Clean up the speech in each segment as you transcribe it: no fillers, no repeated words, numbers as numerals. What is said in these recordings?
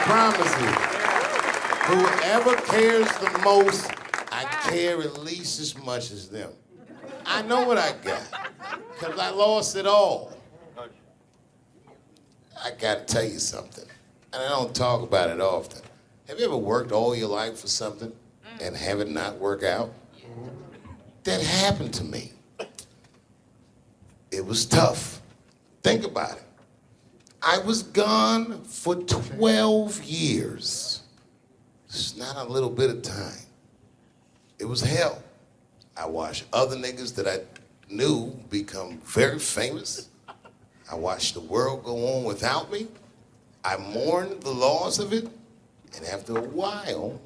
promise you, whoever cares the most, I care at least as much as them. I know what I got, because I lost it all. I gotta tell you something, and I don't talk about it often. Have you ever worked all your life for something and have it not work out? That happened to me. It was tough. Think about it. I was gone for 12 years. It's not a little bit of time. It was hell. I watched other niggas that I knew become very famous. I watched the world go on without me. I mourned the loss of it. And after a while,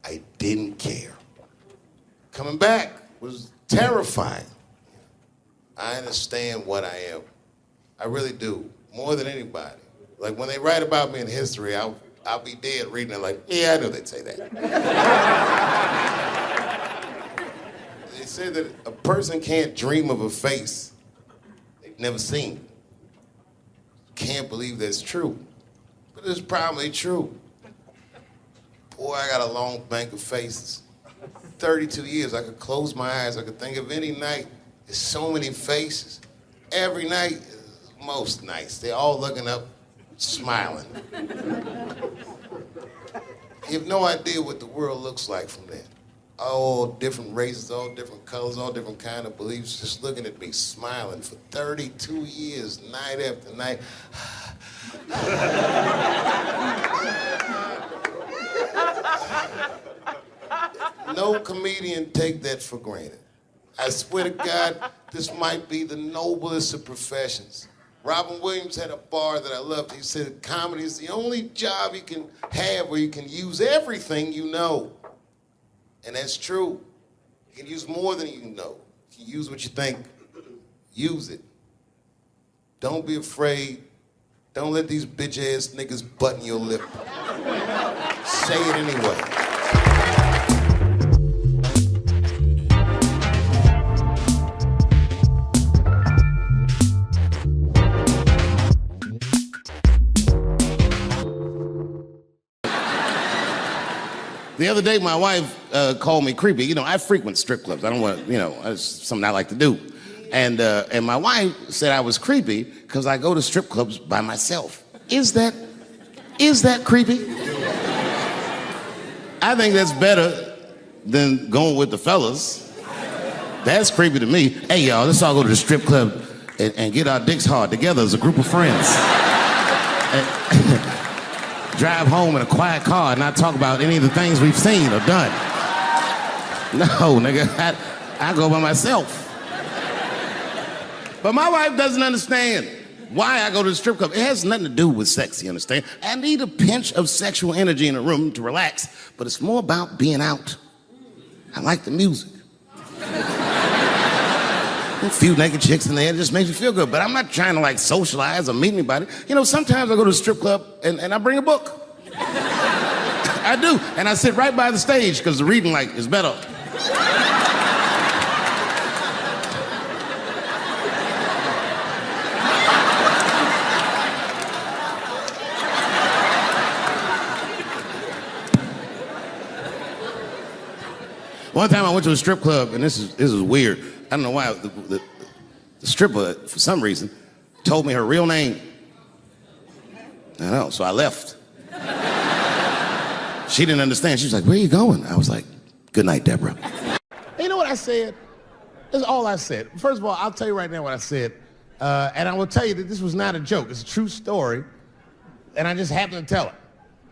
I didn't care. Coming back was terrifying. I understand what I am. I really do, more than anybody. Like when they write about me in history, I'll be dead reading it like, yeah, I knew they'd say that. They say that a person can't dream of a face they've never seen. Can't believe that's true, but it's probably true. Boy, I got a long bank of faces. 32 years, I could close my eyes, I could think of any night. There's so many faces. Every night, most nights, they're all looking up, smiling. You have no idea what the world looks like from there. All different races, all different colors, all different kind of beliefs, just looking at me, smiling for 32 years, night after night. No comedian take that for granted. I swear to God, this might be the noblest of professions. Robin Williams had a bar that I loved. He said, comedy is the only job you can have where you can use everything you know. And that's true. You can use more than you know. You can use what you think. Use it. Don't be afraid. Don't let these bitch-ass niggas button your lip. Say it anyway. The other day, my wife called me creepy. You know, I frequent strip clubs. I don't want to, it's something I like to do. And my wife said I was creepy because I go to strip clubs by myself. Is that creepy? I think that's better than going with the fellas. That's creepy to me. Hey, y'all, let's all go to the strip club and get our dicks hard together as a group of friends. Drive home in a quiet car and not talk about any of the things we've seen or done. No, nigga, I go by myself. But my wife doesn't understand why I go to the strip club. It has nothing to do with sex, you understand? I need a pinch of sexual energy in a room to relax, but it's more about being out. I like the music. A few naked chicks in there, it just makes me feel good. But I'm not trying to like socialize or meet anybody. You know, sometimes I go to the strip club and I bring a book. I do, and I sit right by the stage because the reading light is better. One time I went to a strip club, and this is weird. I don't know why. The stripper, for some reason, told me her real name. I know, so I left. She didn't understand. She was like, where are you going? I was like, good night, Deborah. You know what I said? That's all I said. First of all, I'll tell you right now what I said. And I will tell you that this was not a joke. It's a true story. And I just happened to tell it.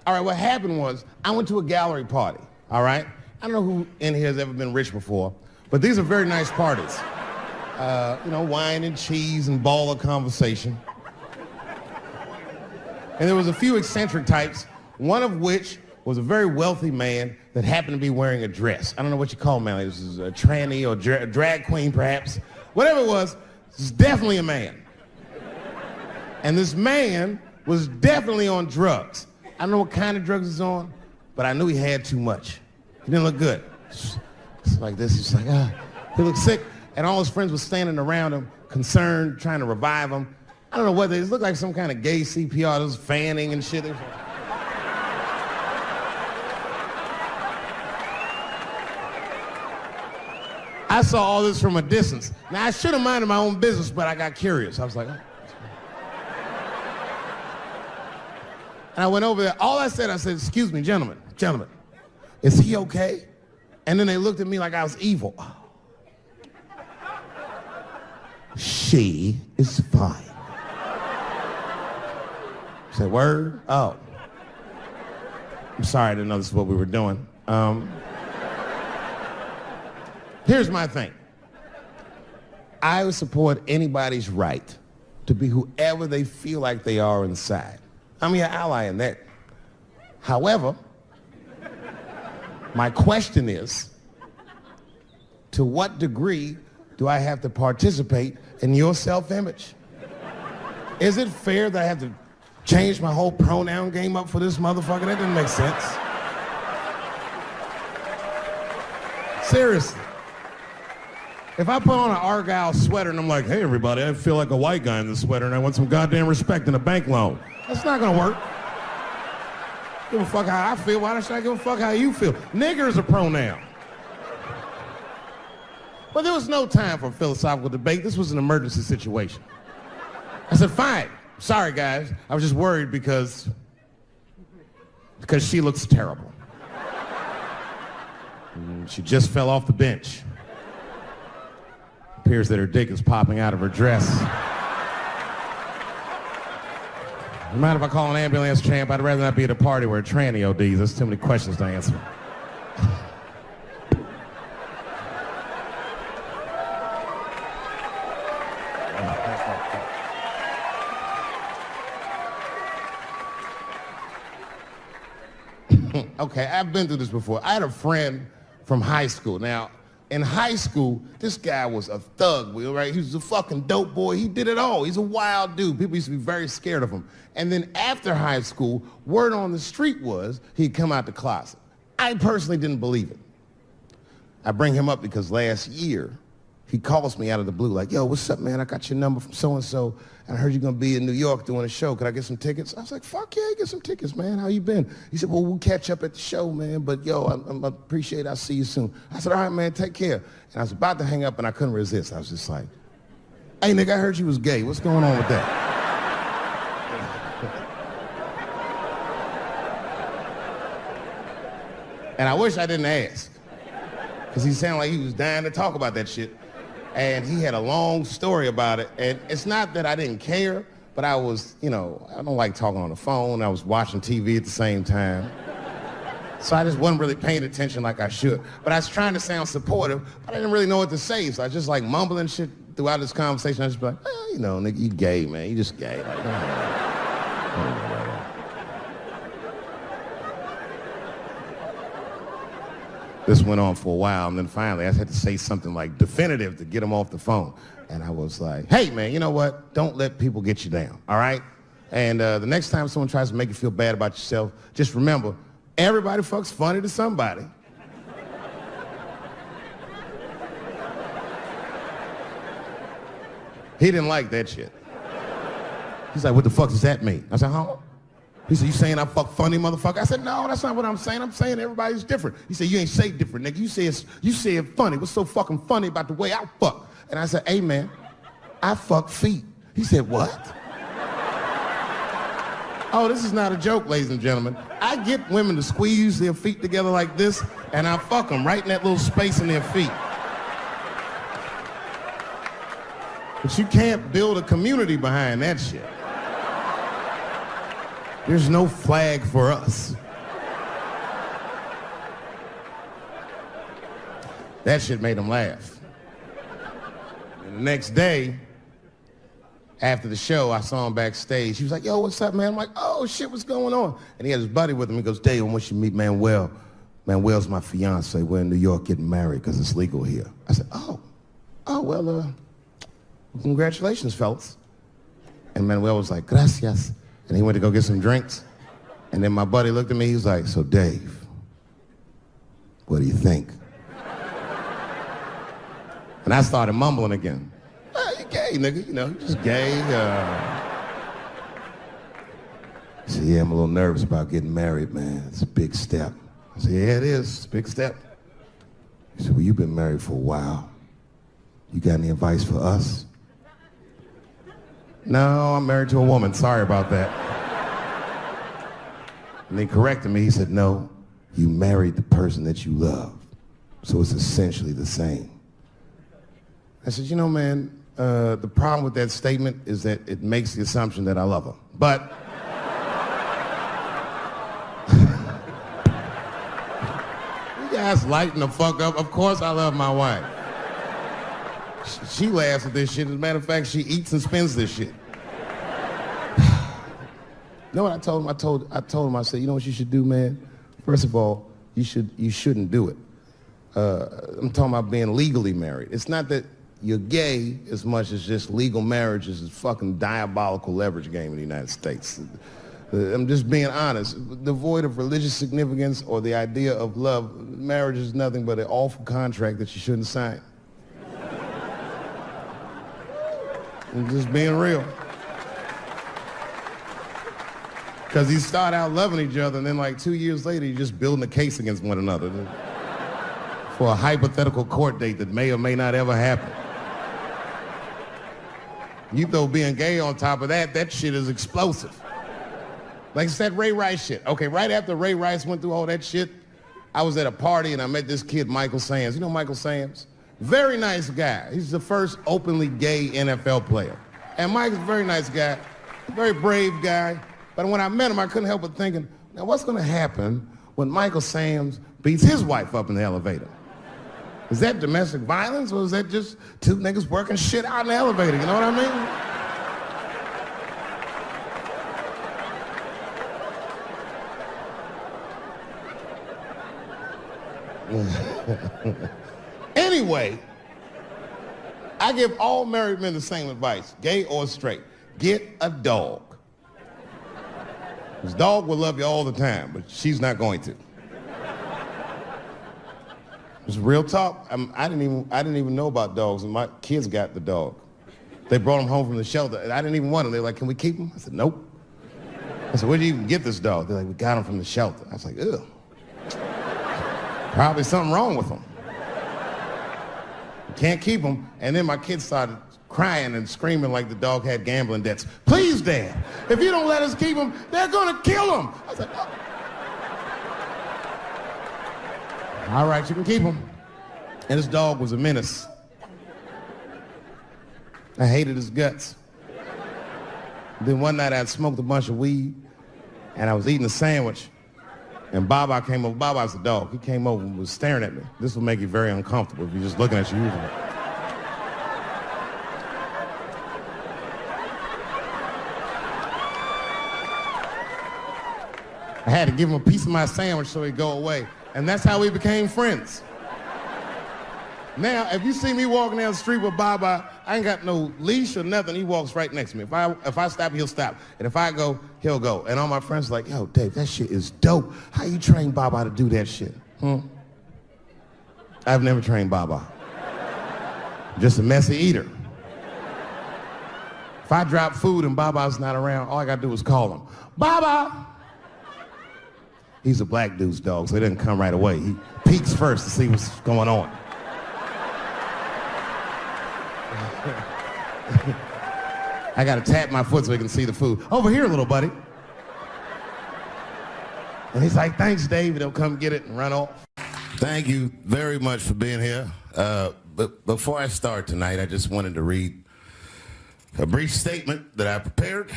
All right, what happened was I went to a gallery party, all right? I don't know who in here has ever been rich before, but these are very nice parties. Wine and cheese and baller conversation. And there was a few eccentric types, one of which was a very wealthy man that happened to be wearing a dress. I don't know what you call him, man. This is a tranny or a drag queen, perhaps. Whatever it was definitely a man. And this man was definitely on drugs. I don't know what kind of drugs he's on, but I knew he had too much. He didn't look good. It's like this, he's like, he looked sick. And all his friends were standing around him, concerned, trying to revive him. I don't know whether it looked like some kind of gay CPR. There was fanning and shit. I saw all this from a distance. Now, I should have minded my own business, but I got curious. I was like, oh. And I went over there. All I said, excuse me, gentlemen, is he okay? And then they looked at me like I was evil. Oh. She is fine. I said, word? Oh. I'm sorry, I didn't know this is what we were doing. Here's my thing. I would support anybody's right to be whoever they feel like they are inside. I'm your ally in that. However, my question is, to what degree do I have to participate in your self-image? Is it fair that I have to change my whole pronoun game up for this motherfucker? That doesn't make sense. Seriously. If I put on an Argyle sweater and I'm like, hey everybody, I feel like a white guy in this sweater and I want some goddamn respect and a bank loan. That's not gonna work. Give a fuck how I feel. Why should I give a fuck how you feel? Nigger is a pronoun. But there was no time for philosophical debate. This was an emergency situation. I said, fine. Sorry, guys. I was just worried because she looks terrible. She just fell off the bench. Appears that her dick is popping out of her dress. You mind if I call an ambulance, champ? I'd rather not be at a party where a tranny ODs. There's too many questions to answer. Okay, I've been through this before. I had a friend from high school. Now, in high school, this guy was a thug, right? He was a fucking dope boy. He did it all. He's a wild dude. People used to be very scared of him. And then after high school, word on the street was he'd come out the closet. I personally didn't believe it. I bring him up because last year, he calls me out of the blue like, yo, what's up, man? I got your number from so-and-so, and I heard you're going to be in New York doing a show. Could I get some tickets? I was like, fuck yeah, get some tickets, man. How you been? He said, well, we'll catch up at the show, man, but yo, I appreciate it. I'll see you soon. I said, all right, man, take care. And I was about to hang up, and I couldn't resist. I was just like, hey, nigga, I heard you was gay. What's going on with that? And I wish I didn't ask, because he sounded like he was dying to talk about that shit. And he had a long story about it. And it's not that I didn't care, but I was, I don't like talking on the phone. I was watching TV at the same time. So I just wasn't really paying attention like I should. But I was trying to sound supportive, but I didn't really know what to say. So I was just like mumbling shit throughout this conversation. I was just like, nigga, you gay, man. You just gay. Like, This went on for a while, and then finally I had to say something like definitive to get him off the phone. And I was like, hey, man, you know what? Don't let people get you down, all right? And the next time someone tries to make you feel bad about yourself, just remember, everybody fucks funny to somebody. He didn't like that shit. He's like, what the fuck does that mean? I said, huh? He said, you saying I fuck funny, motherfucker? I said, no, that's not what I'm saying. I'm saying everybody's different. He said, you ain't say different, nigga. You say it funny. What's so fucking funny about the way I fuck? And I said, hey, man, I fuck feet. He said, what? Oh, this is not a joke, ladies and gentlemen. I get women to squeeze their feet together like this, and I fuck them right in that little space in their feet. But you can't build a community behind that shit. There's no flag for us. That shit made him laugh. And the next day, after the show, I saw him backstage. He was like, yo, what's up, man? I'm like, oh, shit, what's going on? And he had his buddy with him. He goes, Dave, I want you to meet Manuel. Manuel's my fiance. We're in New York getting married because it's legal here. I said, well, congratulations, fellas. And Manuel was like, gracias. And he went to go get some drinks. And then my buddy looked at me, he was like, so Dave, what do you think? And I started mumbling again. You gay, nigga, you just gay. He said, yeah, I'm a little nervous about getting married, man. It's a big step. I said, yeah, it is. It's a big step. He said, well, you've been married for a while. you got any advice for us? No, I'm married to a woman. Sorry about that. And they corrected me. He said, no, you married the person that you love. So it's essentially the same. I said, you know, man, the problem with that statement is that it makes the assumption that I love her. But you guys lighten the fuck up. Of course I love my wife. She laughs at this shit. As a matter of fact, she eats and spends this shit. You know what I told him? I told him, I said, you know what you should do, man? First of all, you shouldn't do it. I'm talking about being legally married. It's not that you're gay as much as just legal marriage is a fucking diabolical leverage game in the United States. I'm just being honest. Devoid of religious significance or the idea of love, marriage is nothing but an awful contract that you shouldn't sign. I'm just being real. Because you start out loving each other, and then like 2 years later, you're just building a case against one another for a hypothetical court date that may or may not ever happen. You throw being gay on top of that, that shit is explosive. Like it's that Ray Rice shit. Okay, right after Ray Rice went through all that shit, I was at a party and I met this kid, Michael Samms. You know Michael Samms? Very nice guy. He's the first openly gay NFL player. And Mike's a very nice guy, very brave guy. But when I met him, I couldn't help but thinking, now what's gonna happen when Michael Samms beats his wife up in the elevator? Is that domestic violence or is that just two niggas working shit out in the elevator? You know what I mean? Anyway, I give all married men the same advice, gay or straight. Get a dog. This dog will love you all the time, but she's not going to. It's real talk. I didn't even know about dogs, and my kids got the dog. They brought him home from the shelter, and I didn't even want him. They're like, can we keep him? I said, nope. I said, where did you even get this dog? They're like, we got him from the shelter. I was like, ugh. Probably something wrong with him. Can't keep him. And then my kids started crying and screaming like the dog had gambling debts. Please, Dad, if you don't let us keep him, they're gonna kill him. I was like, oh. All right, you can keep him. And this dog was a menace. I hated his guts. Then one night I'd smoked a bunch of weed and I was eating a sandwich and Baba came over. Baba's the dog. He came over and was staring at me. This will make you very uncomfortable if you're just looking at you usually. I had to give him a piece of my sandwich so he'd go away. And that's how we became friends. Now, if you see me walking down the street with Baba, I ain't got no leash or nothing. He walks right next to me. If I stop, he'll stop. And if I go, he'll go. And all my friends are like, yo, Dave, that shit is dope. How you train Baba to do that shit? I've never trained Baba. Just a messy eater. If I drop food and Baba's not around, all I gotta do is call him. Baba! He's a black dude's dog, so he doesn't come right away. He peeks first to see what's going on. I gotta tap my foot so he can see the food. Over here, little buddy. And he's like, thanks, Dave. He'll come get it and run off. Thank you very much for being here. But before I start tonight, I just wanted to read a brief statement that I prepared.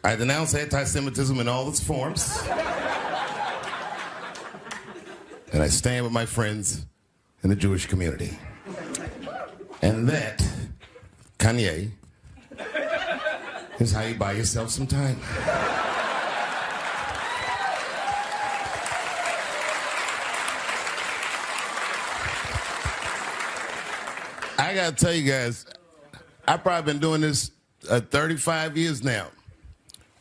I denounce anti-Semitism in all its forms. And I stand with my friends in the Jewish community. And that, Kanye, is how you buy yourself some time. I gotta tell you guys, I've probably been doing this 35 years now.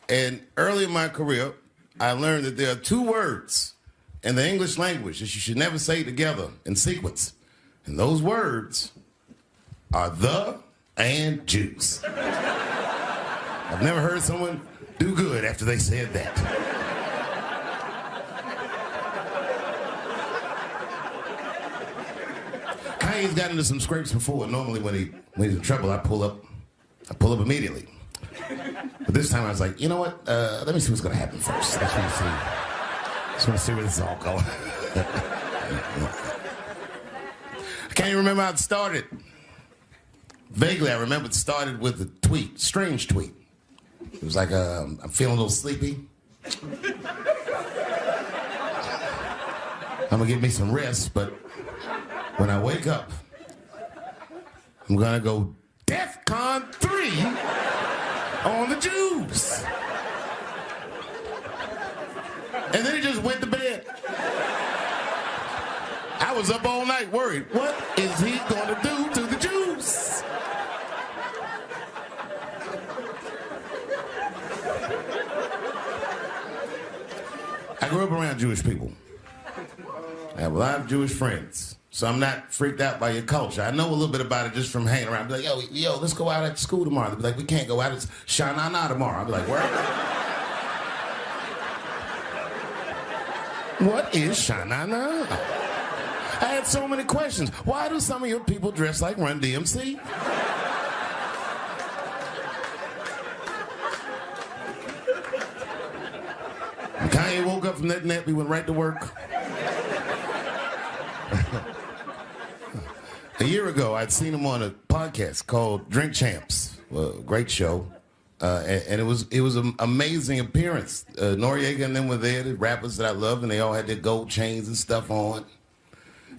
And early in my career, I learned that there are two words in the English language that you should never say together in sequence. And those words are the and juice. I've never heard someone do good after they said that. Kanye's gotten into some scrapes before. Normally when he's in trouble, I pull up immediately. But this time I was like, you know what? Let me see what's gonna happen first. Let's see. Just want to see where this is all going. I can't even remember how it started. Vaguely, I remember it started with a tweet, strange tweet. It was like, I'm feeling a little sleepy. I'm gonna get me some rest, but when I wake up, I'm gonna go DEFCON 3 on the Jews. And then he just went to bed. I was up all night worried. What is he gonna do to the Jews? I grew up around Jewish people. I have a lot of Jewish friends, so I'm not freaked out by your culture. I know a little bit about it just from hanging around. I'd be like, yo, let's go out at school tomorrow. They'd be like, we can't go out. It's Shana Na tomorrow. I'd be like, where? What is Shana Na? I had so many questions. Why do some of your people dress like Run DMC? When Kanye woke up from that nap, he went right to work. A year ago, I'd seen him on a podcast called Drink Champs, a great show, and it was an amazing appearance. Noriega and them were there, the rappers that I love, and they all had their gold chains and stuff on.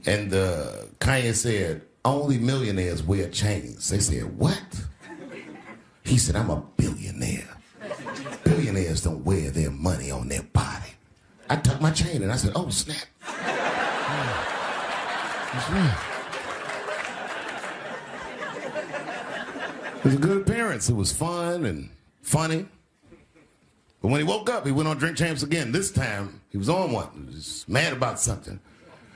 And Kanye said, only millionaires wear chains. They said, what? He said, I'm a billionaire. Billionaires don't wear their money on their body. I tucked my chain and I said, oh, snap. That's right. It was a good appearance. It was fun and funny. But when he woke up, he went on Drink Champs again. This time, he was on one. He was mad about something.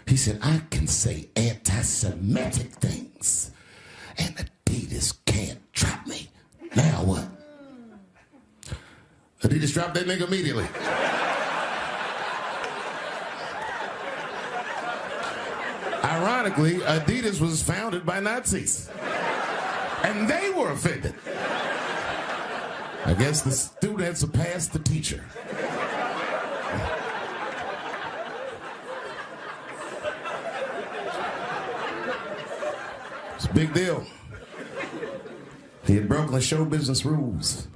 He said, I can say anti-Semitic things, and Adidas can't drop me. Now what? Adidas dropped that nigga immediately. Ironically, Adidas was founded by Nazis. And they were offended. I guess the student had surpassed the teacher. It's a big deal. He had broken the show business rules.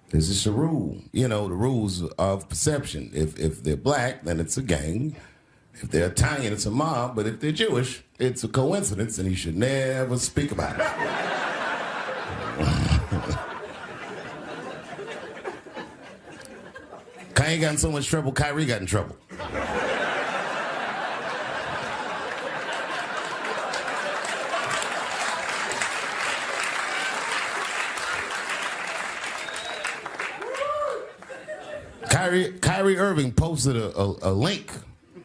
There's just a rule. You know, the rules of perception. If they're black, then it's a gang. If they're Italian, it's a mob. But if they're Jewish, it's a coincidence, and you should never speak about it. Kanye got in so much trouble, Kyrie got in trouble. Kyrie Irving posted a link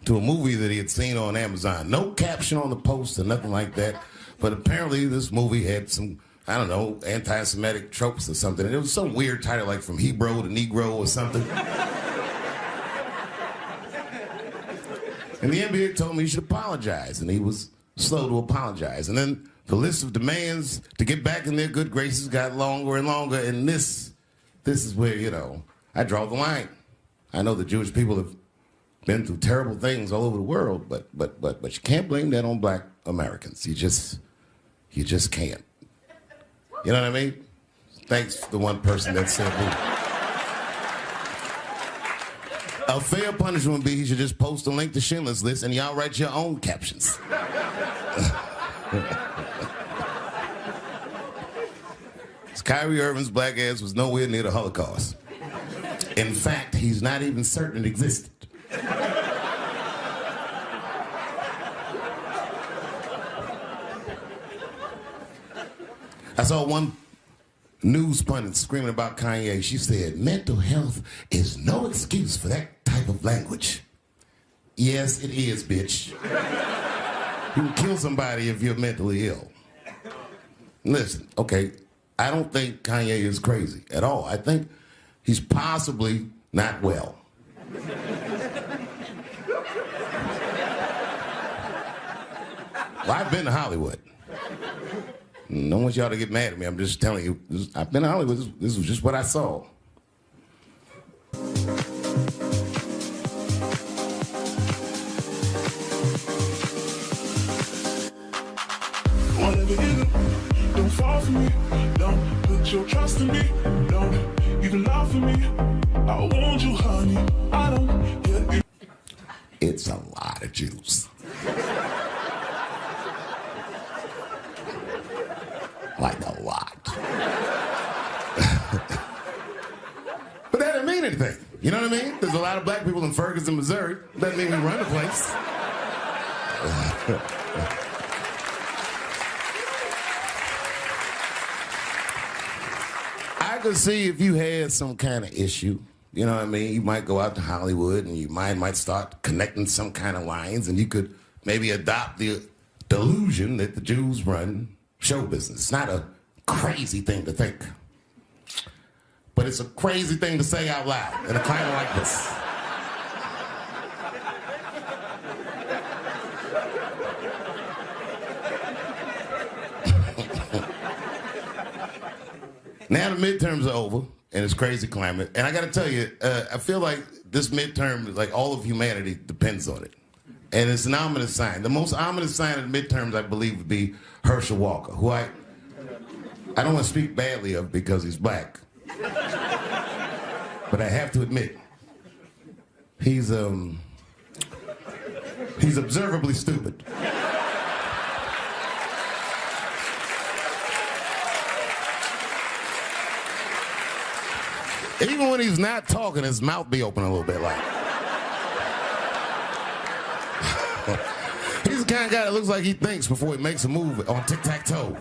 to a movie that he had seen on Amazon. No caption on the post or nothing like that. But apparently this movie had some, I don't know, anti-Semitic tropes or something. And it was some weird title like From Hebrew to Negro or something. And the NBA told me he should apologize, and he was slow to apologize. And then the list of demands to get back in their good graces got longer and longer, and this is where, you know, I draw the line. I know the Jewish people have been through terrible things all over the world, but you can't blame that on black Americans. You just can't. You know what I mean? Thanks to the one person that said that. A fair punishment would be he should just post a link to Schindler's List and y'all write your own captions. Kyrie Irving's black ass was nowhere near the Holocaust. In fact, he's not even certain it existed. I saw one news pundit screaming about Kanye. She said, mental health is no excuse for that type of language. Yes, it is, bitch. You can kill somebody if you're mentally ill. Listen, okay, I don't think Kanye is crazy at all. I think he's possibly not well. Well, I've been to Hollywood. I don't want y'all to get mad at me. I'm just telling you, I've been to Hollywood. This was just what I saw. Whatever you do, don't fall for me. Don't put your trust in me. Don't even lie for me. I want you, honey. I don't get you. It's a lot of juice. Like a lot. But that doesn't mean anything. You know what I mean? There's a lot of black people in Ferguson, Missouri. Doesn't mean we run the place. I could see if you had some kind of issue, you know what I mean? You might go out to Hollywood and your mind might start connecting some kind of lines, and you could maybe adopt the delusion that the Jews run show business. It's not a crazy thing to think, but it's a crazy thing to say out loud in a climate like this. Now the midterms are over in this crazy climate, and I got to tell you, I feel like this midterm, like all of humanity, depends on it. And it's an ominous sign. The most ominous sign of the midterms, I believe, would be Herschel Walker, who I don't want to speak badly of because he's black. But I have to admit, he's observably stupid. Even when he's not talking, his mouth be open a little bit like. He's the kind of guy that looks like he thinks before he makes a move on tic-tac-toe.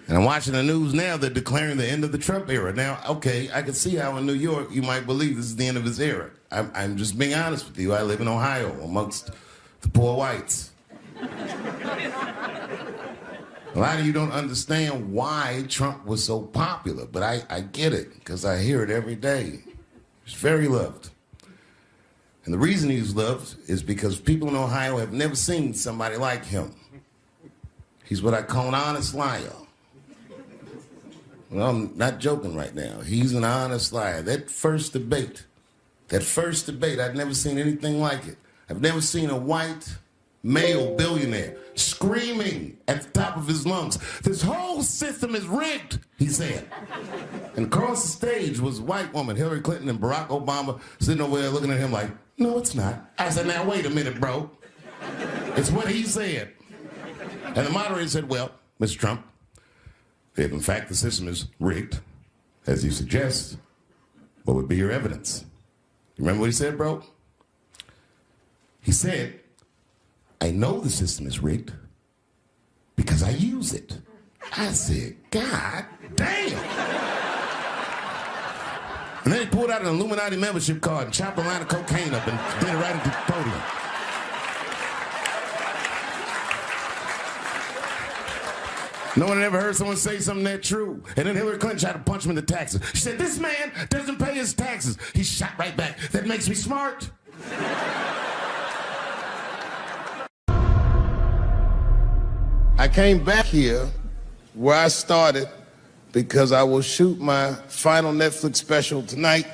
And I'm watching the news now, they're declaring the end of the Trump era. Now, okay, I can see how in New York you might believe this is the end of his era. I'm just being honest with you. I live in Ohio amongst the poor whites. A lot of you don't understand why Trump was so popular, but I get it, because I hear it every day. He's very loved. And the reason he's loved is because people in Ohio have never seen somebody like him. He's what I call an honest liar. Well, I'm not joking right now. He's an honest liar. That first debate, I'd never seen anything like it. I've never seen a white male billionaire screaming at the top of his lungs, "This whole system is rigged," he said. And across the stage was a white woman, Hillary Clinton and Barack Obama, sitting over there looking at him like, "No, it's not." I said, "Now, wait a minute, bro. It's what he said." And the moderator said, "Well, Mr. Trump, if in fact the system is rigged, as you suggest, what would be your evidence?" You remember what he said, bro? He said, "I know the system is rigged because I use it." I said, "God damn." And then he pulled out an Illuminati membership card and chopped a line of cocaine up and did it right into the podium. No one had ever heard someone say something that true. And then Hillary Clinton tried to punch him in the taxes. She said, "This man doesn't pay his taxes." He shot right back. "That makes me smart." I came back here where I started because I will shoot my final Netflix special tonight.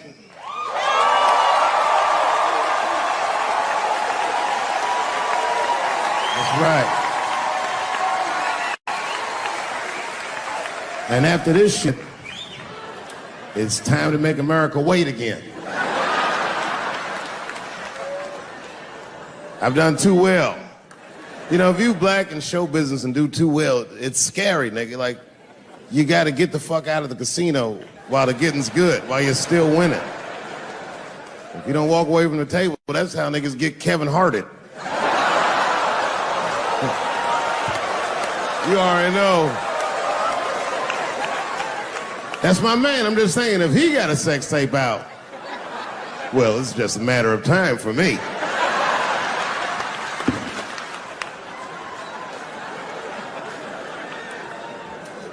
That's right. And after this shit, it's time to make America wait again. I've done too well. You know, if you black in show business and do too well, it's scary, nigga. Like, you gotta get the fuck out of the casino while the getting's good, while you're still winning. If you don't walk away from the table, that's how niggas get Kevin Harted. You already know. That's my man. I'm just saying, if he got a sex tape out, well, it's just a matter of time for me.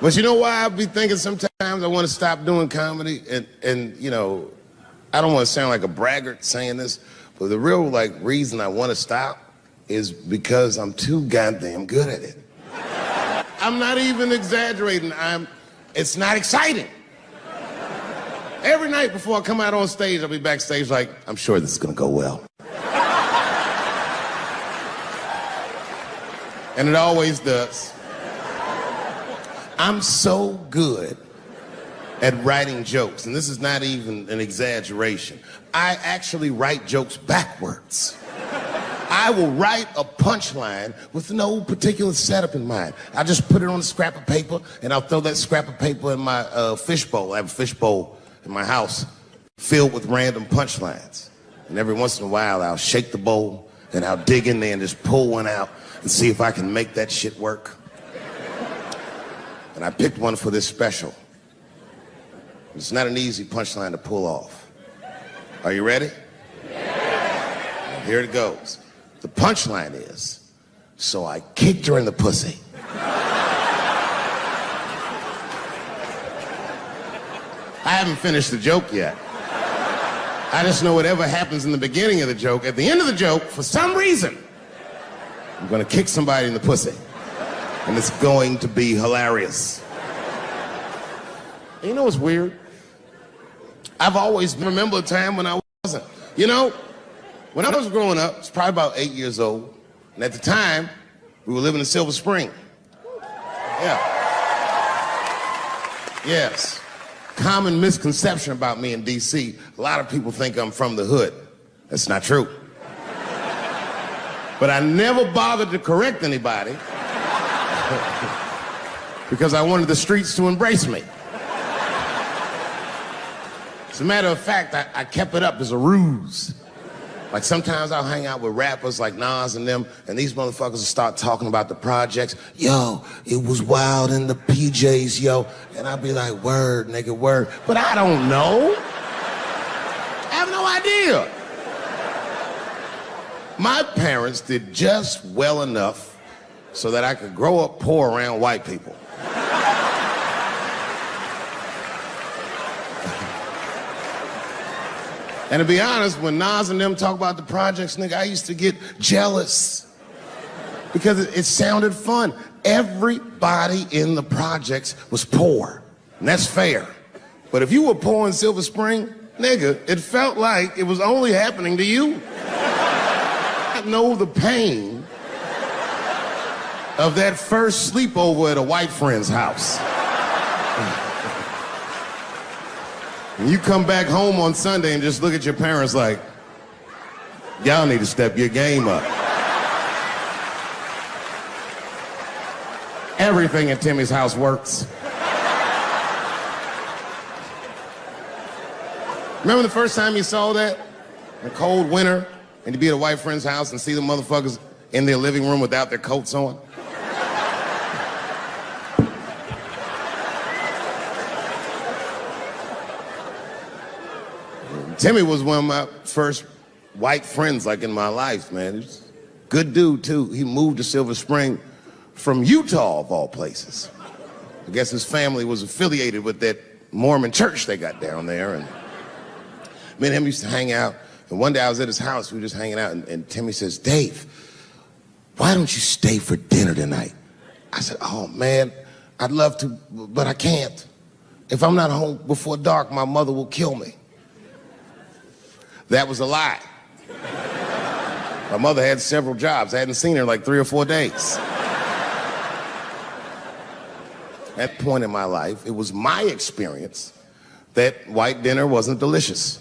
But you know why I be thinking sometimes times I want to stop doing comedy, and you know, I don't want to sound like a braggart saying this, but the real like reason I want to stop is because I'm too goddamn good at it. I'm not even exaggerating. It's not exciting. Every night before I come out on stage, I'll be backstage like, I'm sure this is gonna go well. And it always does. I'm so good at writing jokes, and this is not even an exaggeration. I actually write jokes backwards. I will write a punchline with no particular setup in mind. I'll just put it on a scrap of paper, and I'll throw that scrap of paper in my fishbowl. I have a fishbowl in my house filled with random punchlines. And every once in a while, I'll shake the bowl, and I'll dig in there and just pull one out and see if I can make that shit work. And I picked one for this special. It's not an easy punchline to pull off. Are you ready? Yeah. Here it goes. The punchline is, so I kicked her in the pussy. I haven't finished the joke yet. I just know whatever happens in the beginning of the joke, at the end of the joke, for some reason, I'm gonna kick somebody in the pussy. And it's going to be hilarious. And you know what's weird? I've always remember a time when I wasn't. You know, when I was growing up, I was probably about 8 years old, and at the time, we were living in Silver Spring. Yeah. Yes. Common misconception about me in D.C. A lot of people think I'm from the hood. That's not true. But I never bothered to correct anybody because I wanted the streets to embrace me. As a matter of fact, I kept it up as a ruse. Like sometimes I'll hang out with rappers like Nas and them, and these motherfuckers will start talking about the projects. Yo, it was wild in the PJs, yo. And I'll be like, word, nigga, word. But I don't know. I have no idea. My parents did just well enough so that I could grow up poor around white people. And to be honest, when Nas and them talk about the projects, nigga, I used to get jealous because it sounded fun. Everybody in the projects was poor, and that's fair. But if you were poor in Silver Spring, nigga, it felt like it was only happening to you. I know the pain of that first sleepover at a white friend's house. And you come back home on Sunday and just look at your parents like, y'all need to step your game up. Everything at Timmy's house works. Remember the first time you saw that? In a cold winter, and you'd be at a white friend's house and see the motherfuckers in their living room without their coats on? Timmy was one of my first white friends, like, in my life, man. He was a good dude, too. He moved to Silver Spring from Utah, of all places. I guess his family was affiliated with that Mormon church they got down there. And me and him used to hang out. And one day I was at his house, we were just hanging out, and Timmy says, Dave, why don't you stay for dinner tonight? I said, oh, man, I'd love to, but I can't. If I'm not home before dark, my mother will kill me. That was a lie. My mother had several jobs. I hadn't seen her in like 3 or 4 days. At that point in my life, it was my experience that white dinner wasn't delicious.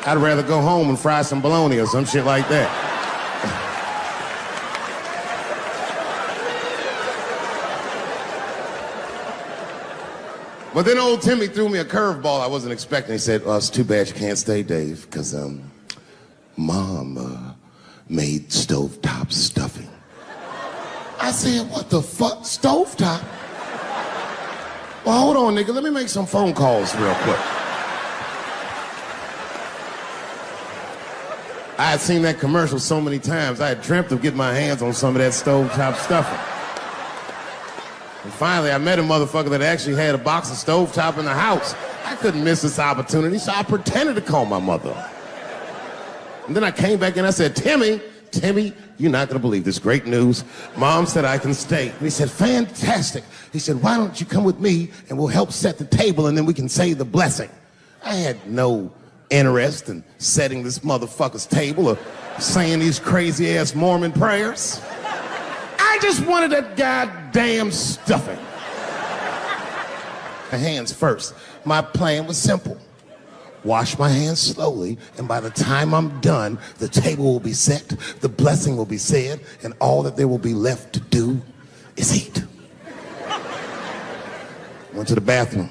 I'd rather go home and fry some bologna or some shit like that. But then old Timmy threw me a curveball I wasn't expecting. He said, oh, it's too bad you can't stay, Dave, because Mom made stovetop stuffing. I said, what the fuck, stovetop? Well, hold on, nigga, let me make some phone calls real quick. I had seen that commercial so many times, I had dreamt of getting my hands on some of that stovetop stuffing. And finally, I met a motherfucker that actually had a box of stovetop in the house. I couldn't miss this opportunity, so I pretended to call my mother. And then I came back and I said, Timmy, you're not gonna believe this great news. Mom said I can stay. And he said, fantastic. He said, why don't you come with me and we'll help set the table and then we can say the blessing. I had no interest in setting this motherfucker's table or saying these crazy ass Mormon prayers. I just wanted that goddamn stuffing. My hands first. My plan was simple. Wash my hands slowly, and by the time I'm done, the table will be set, the blessing will be said, and all that there will be left to do is eat. Went to the bathroom.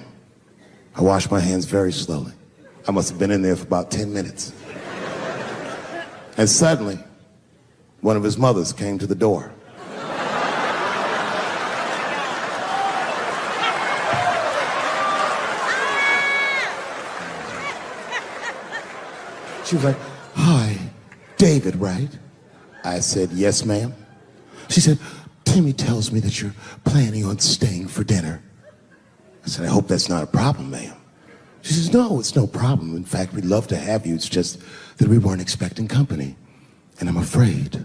I washed my hands very slowly. I must have been in there for about 10 minutes. And suddenly, one of his mothers came to the door. She was like, hi, David, right? I said, yes, ma'am. She said, Timmy tells me that you're planning on staying for dinner. I said, I hope that's not a problem, ma'am. She says, no, it's no problem. In fact, we'd love to have you. It's just that we weren't expecting company. And I'm afraid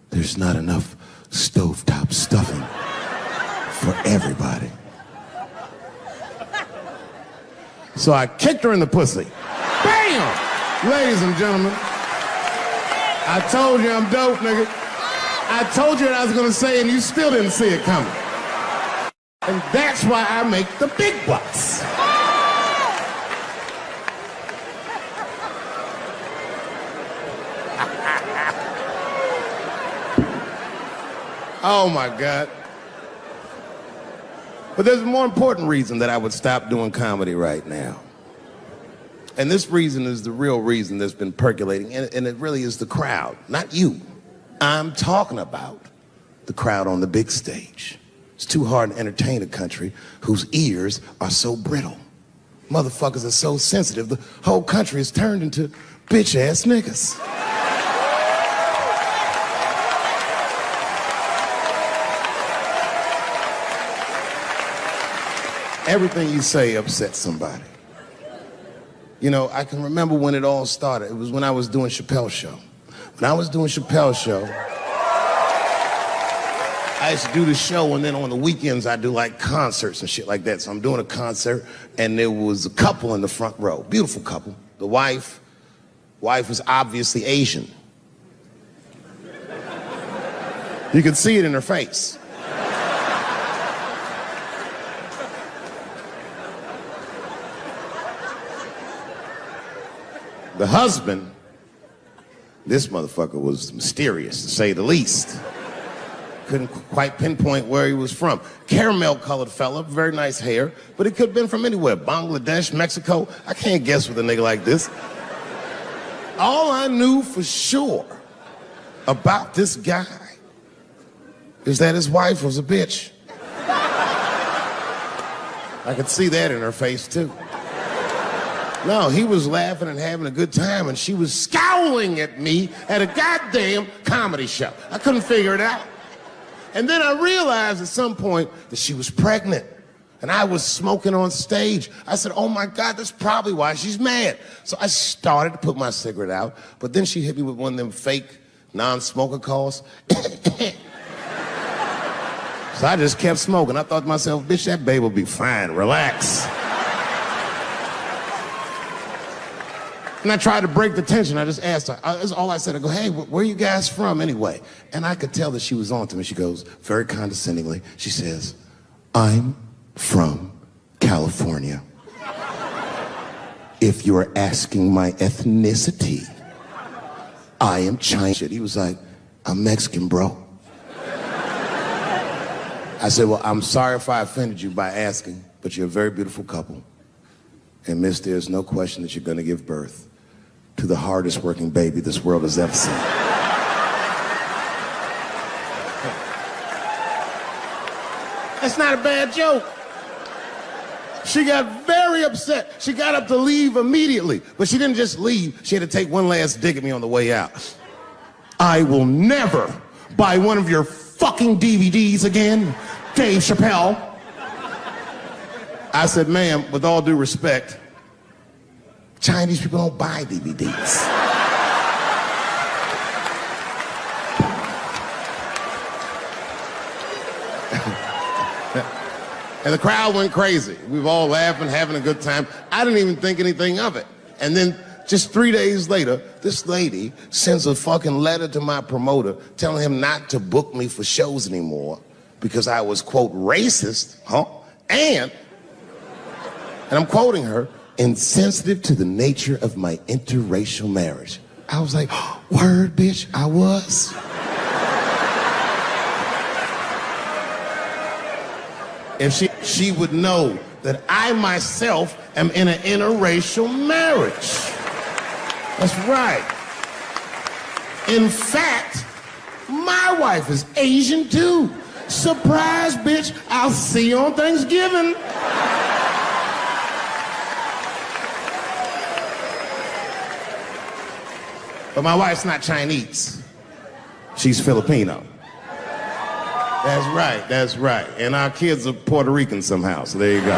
there's not enough stovetop stuffing for everybody. So I kicked her in the pussy. Bam! Ladies and gentlemen, I told you I'm dope, nigga. I told you what I was gonna say and you still didn't see it coming. And that's why I make the big bucks. Oh my God. But there's a more important reason that I would stop doing comedy right now. And this reason is the real reason that's been percolating, and it really is the crowd, not you. I'm talking about the crowd on the big stage. It's too hard to entertain a country whose ears are so brittle. Motherfuckers are so sensitive, the whole country is turned into bitch-ass niggas. Everything you say upsets somebody. You know, I can remember when it all started. It was when I was doing Chappelle show. When I was doing Chappelle show, I used to do the show, and then on the weekends I do like concerts and shit like that. So I'm doing a concert, and there was a couple in the front row, beautiful couple. The wife was obviously Asian. You could see it in her face. The husband, this motherfucker was mysterious, to say the least. Couldn't quite pinpoint where he was from. Caramel-colored fella, very nice hair, but he could have been from anywhere. Bangladesh, Mexico. I can't guess with a nigga like this. All I knew for sure about this guy is that his wife was a bitch. I could see that in her face, too. No, he was laughing and having a good time, and she was scowling at me at a goddamn comedy show. I couldn't figure it out. And then I realized at some point that she was pregnant, and I was smoking on stage. I said, oh my God, that's probably why she's mad. So I started to put my cigarette out, but then she hit me with one of them fake non-smoker calls. So I just kept smoking. I thought to myself, bitch, that baby will be fine, relax. And I tried to break the tension. I just asked her, that's all I said. I go, hey, where are you guys from anyway? And I could tell that she was on to me. She goes, very condescendingly, she says, I'm from California. If you're asking my ethnicity, I am Chinese. He was like, I'm Mexican, bro. I said, well, I'm sorry if I offended you by asking, but you're a very beautiful couple. And miss, there's no question that you're gonna give birth to the hardest working baby this world has ever seen. That's not a bad joke. She got very upset. She got up to leave immediately, but she didn't just leave. She had to take one last dig at me on the way out. I will never buy one of your fucking DVDs again. Dave Chappelle. I said, ma'am, with all due respect, Chinese people don't buy DVDs. And the crowd went crazy. We were all laughing, having a good time. I didn't even think anything of it. And then just 3 days later, this lady sends a fucking letter to my promoter telling him not to book me for shows anymore because I was, quote, racist, and I'm quoting her, insensitive to the nature of my interracial marriage. I was like, word, bitch, I was. If she would know that I myself am in an interracial marriage. That's right. In fact, my wife is Asian too. Surprise, bitch, I'll see you on Thanksgiving. But my wife's not Chinese. She's Filipino. That's right. And our kids are Puerto Rican somehow, so there you go.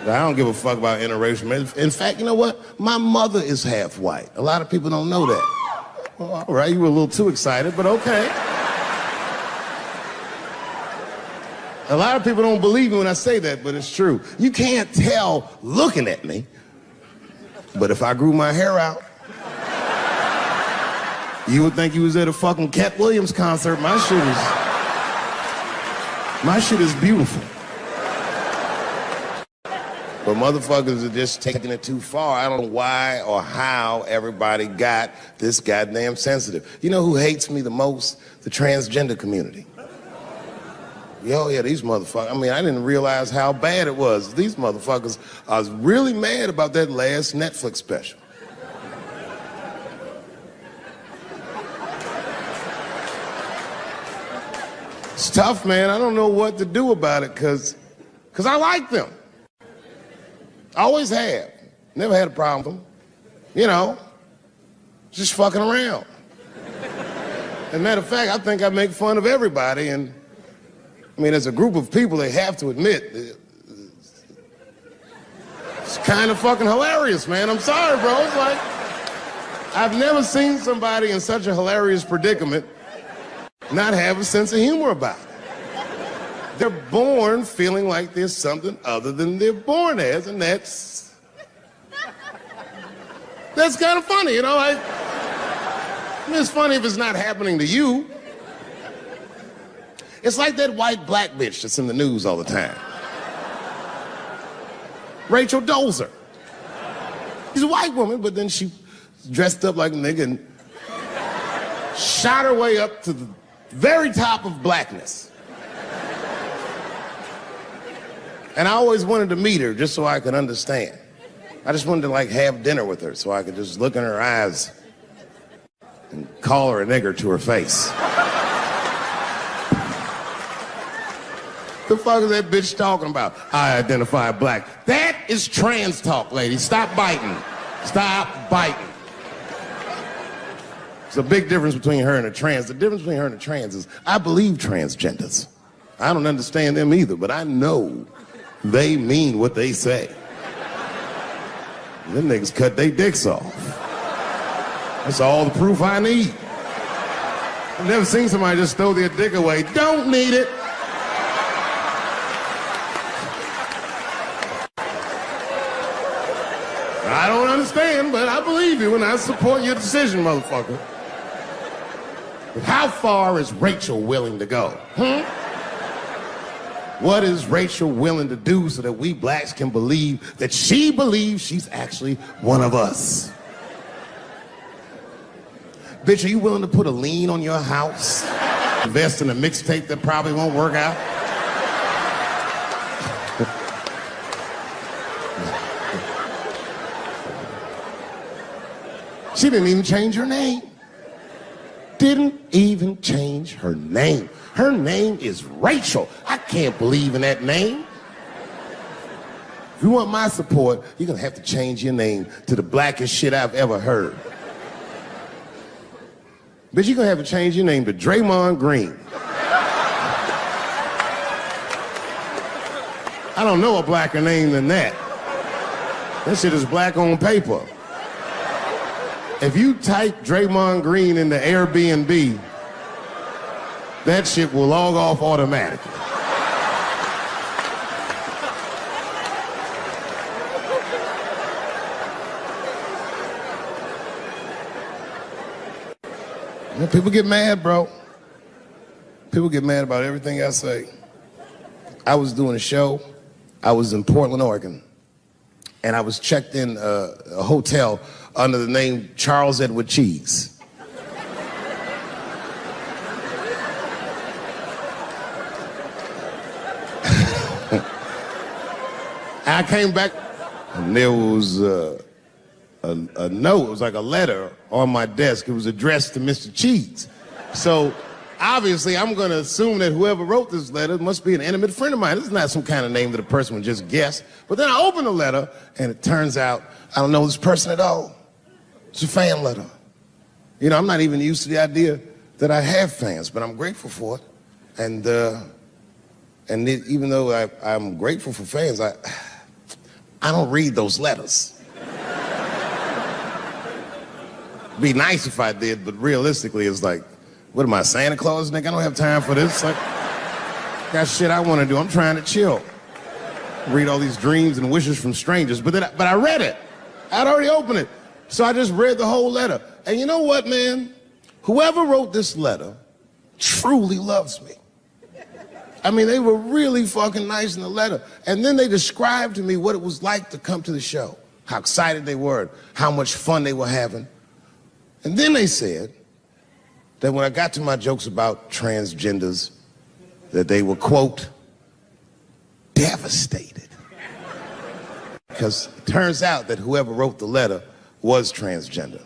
I don't give a fuck about interracial marriage. In fact, you know what? My mother is half white. A lot of people don't know that. Well, all right, you were a little too excited, but okay. A lot of people don't believe me when I say that, but it's true. You can't tell looking at me, but if I grew my hair out, you would think you was at a fucking Cat Williams concert. My shit is beautiful. But motherfuckers are just taking it too far. I don't know why or how everybody got this goddamn sensitive. You know who hates me the most? The transgender community. Yo, yeah, these motherfuckers. I mean, I didn't realize how bad it was. These motherfuckers are really mad about that last Netflix special. It's tough, man. I don't know what to do about it because I like them. I always have. Never had a problem with them. You know, just fucking around. As a matter of fact, I think I make fun of everybody. And I mean, as a group of people, they have to admit, it's kind of fucking hilarious, man. I'm sorry, bro. It's like, I've never seen somebody in such a hilarious predicament not have a sense of humor about it. They're born feeling like there's something other than they're born as, and that's kind of funny, you know? I mean, it's funny if it's not happening to you. It's like that white black bitch that's in the news all the time. Rachel Dolezal. She's a white woman, but then she dressed up like a nigga and shot her way up to the very top of blackness. And I always wanted to meet her just so I could understand. I just wanted to like have dinner with her so I could just look in her eyes and call her a nigger to her face. The fuck is that bitch talking about? I identify black. That is trans talk, lady. Stop biting. Stop biting. There's a big difference between her and a trans. The difference between her and a trans is I believe transgenders. I don't understand them either, but I know they mean what they say. Them niggas cut their dicks off. That's all the proof I need. I've never seen somebody just throw their dick away. Don't need it. I don't understand, but I believe you and I support your decision, motherfucker. But how far is Rachel willing to go? What is Rachel willing to do so that we blacks can believe that she believes she's actually one of us? Bitch, are you willing to put a lien on your house? Invest in a mixtape that probably won't work out? She didn't even change her name. Didn't even change her name. Her name is Rachel. I can't believe in that name. If you want my support, you're gonna have to change your name to the blackest shit I've ever heard. Bitch, you're gonna have to change your name to Draymond Green. I don't know a blacker name than that. That shit is black on paper. If you type Draymond Green into Airbnb, that shit will log off automatically. People get mad, bro. People get mad about everything I say. I was doing a show. I was in Portland, Oregon, and I was checked in a hotel under the name Charles Edward Cheese. I came back, and there was a note. It was like a letter on my desk. It was addressed to Mr. Cheese. So obviously, I'm going to assume that whoever wrote this letter must be an intimate friend of mine. This is not some kind of name that a person would just guess. But then I open the letter, and it turns out I don't know this person at all. It's a fan letter. You know, I'm not even used to the idea that I have fans, but I'm grateful for it. And even though I'm grateful for fans, I don't read those letters. Be nice if I did, but realistically, it's like, what am I, Santa Claus, nigga? I don't have time for this. Like, got shit I want to do. I'm trying to chill. Read all these dreams and wishes from strangers. But I read it. I'd already opened it. So I just read the whole letter. And you know what, man? Whoever wrote this letter truly loves me. I mean, they were really fucking nice in the letter. And then they described to me what it was like to come to the show, how excited they were, how much fun they were having. And then they said that when I got to my jokes about transgenders, that they were, quote, devastated. Because it turns out that whoever wrote the letter was transgender.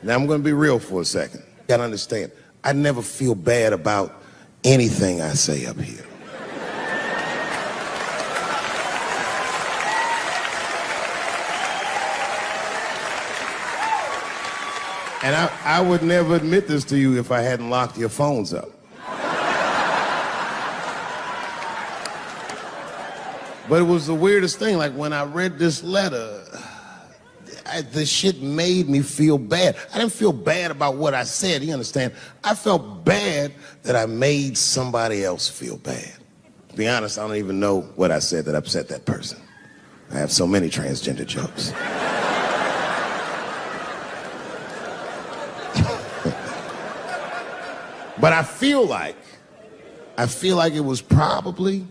Now, I'm going to be real for a second. You got to understand, I never feel bad about anything I say up here. And I would never admit this to you if I hadn't locked your phones up. But it was the weirdest thing. Like, when I read this letter, the shit made me feel bad. I didn't feel bad about what I said, you understand? I felt bad that I made somebody else feel bad. To be honest, I don't even know what I said that upset that person. I have so many transgender jokes. But I feel like it was probably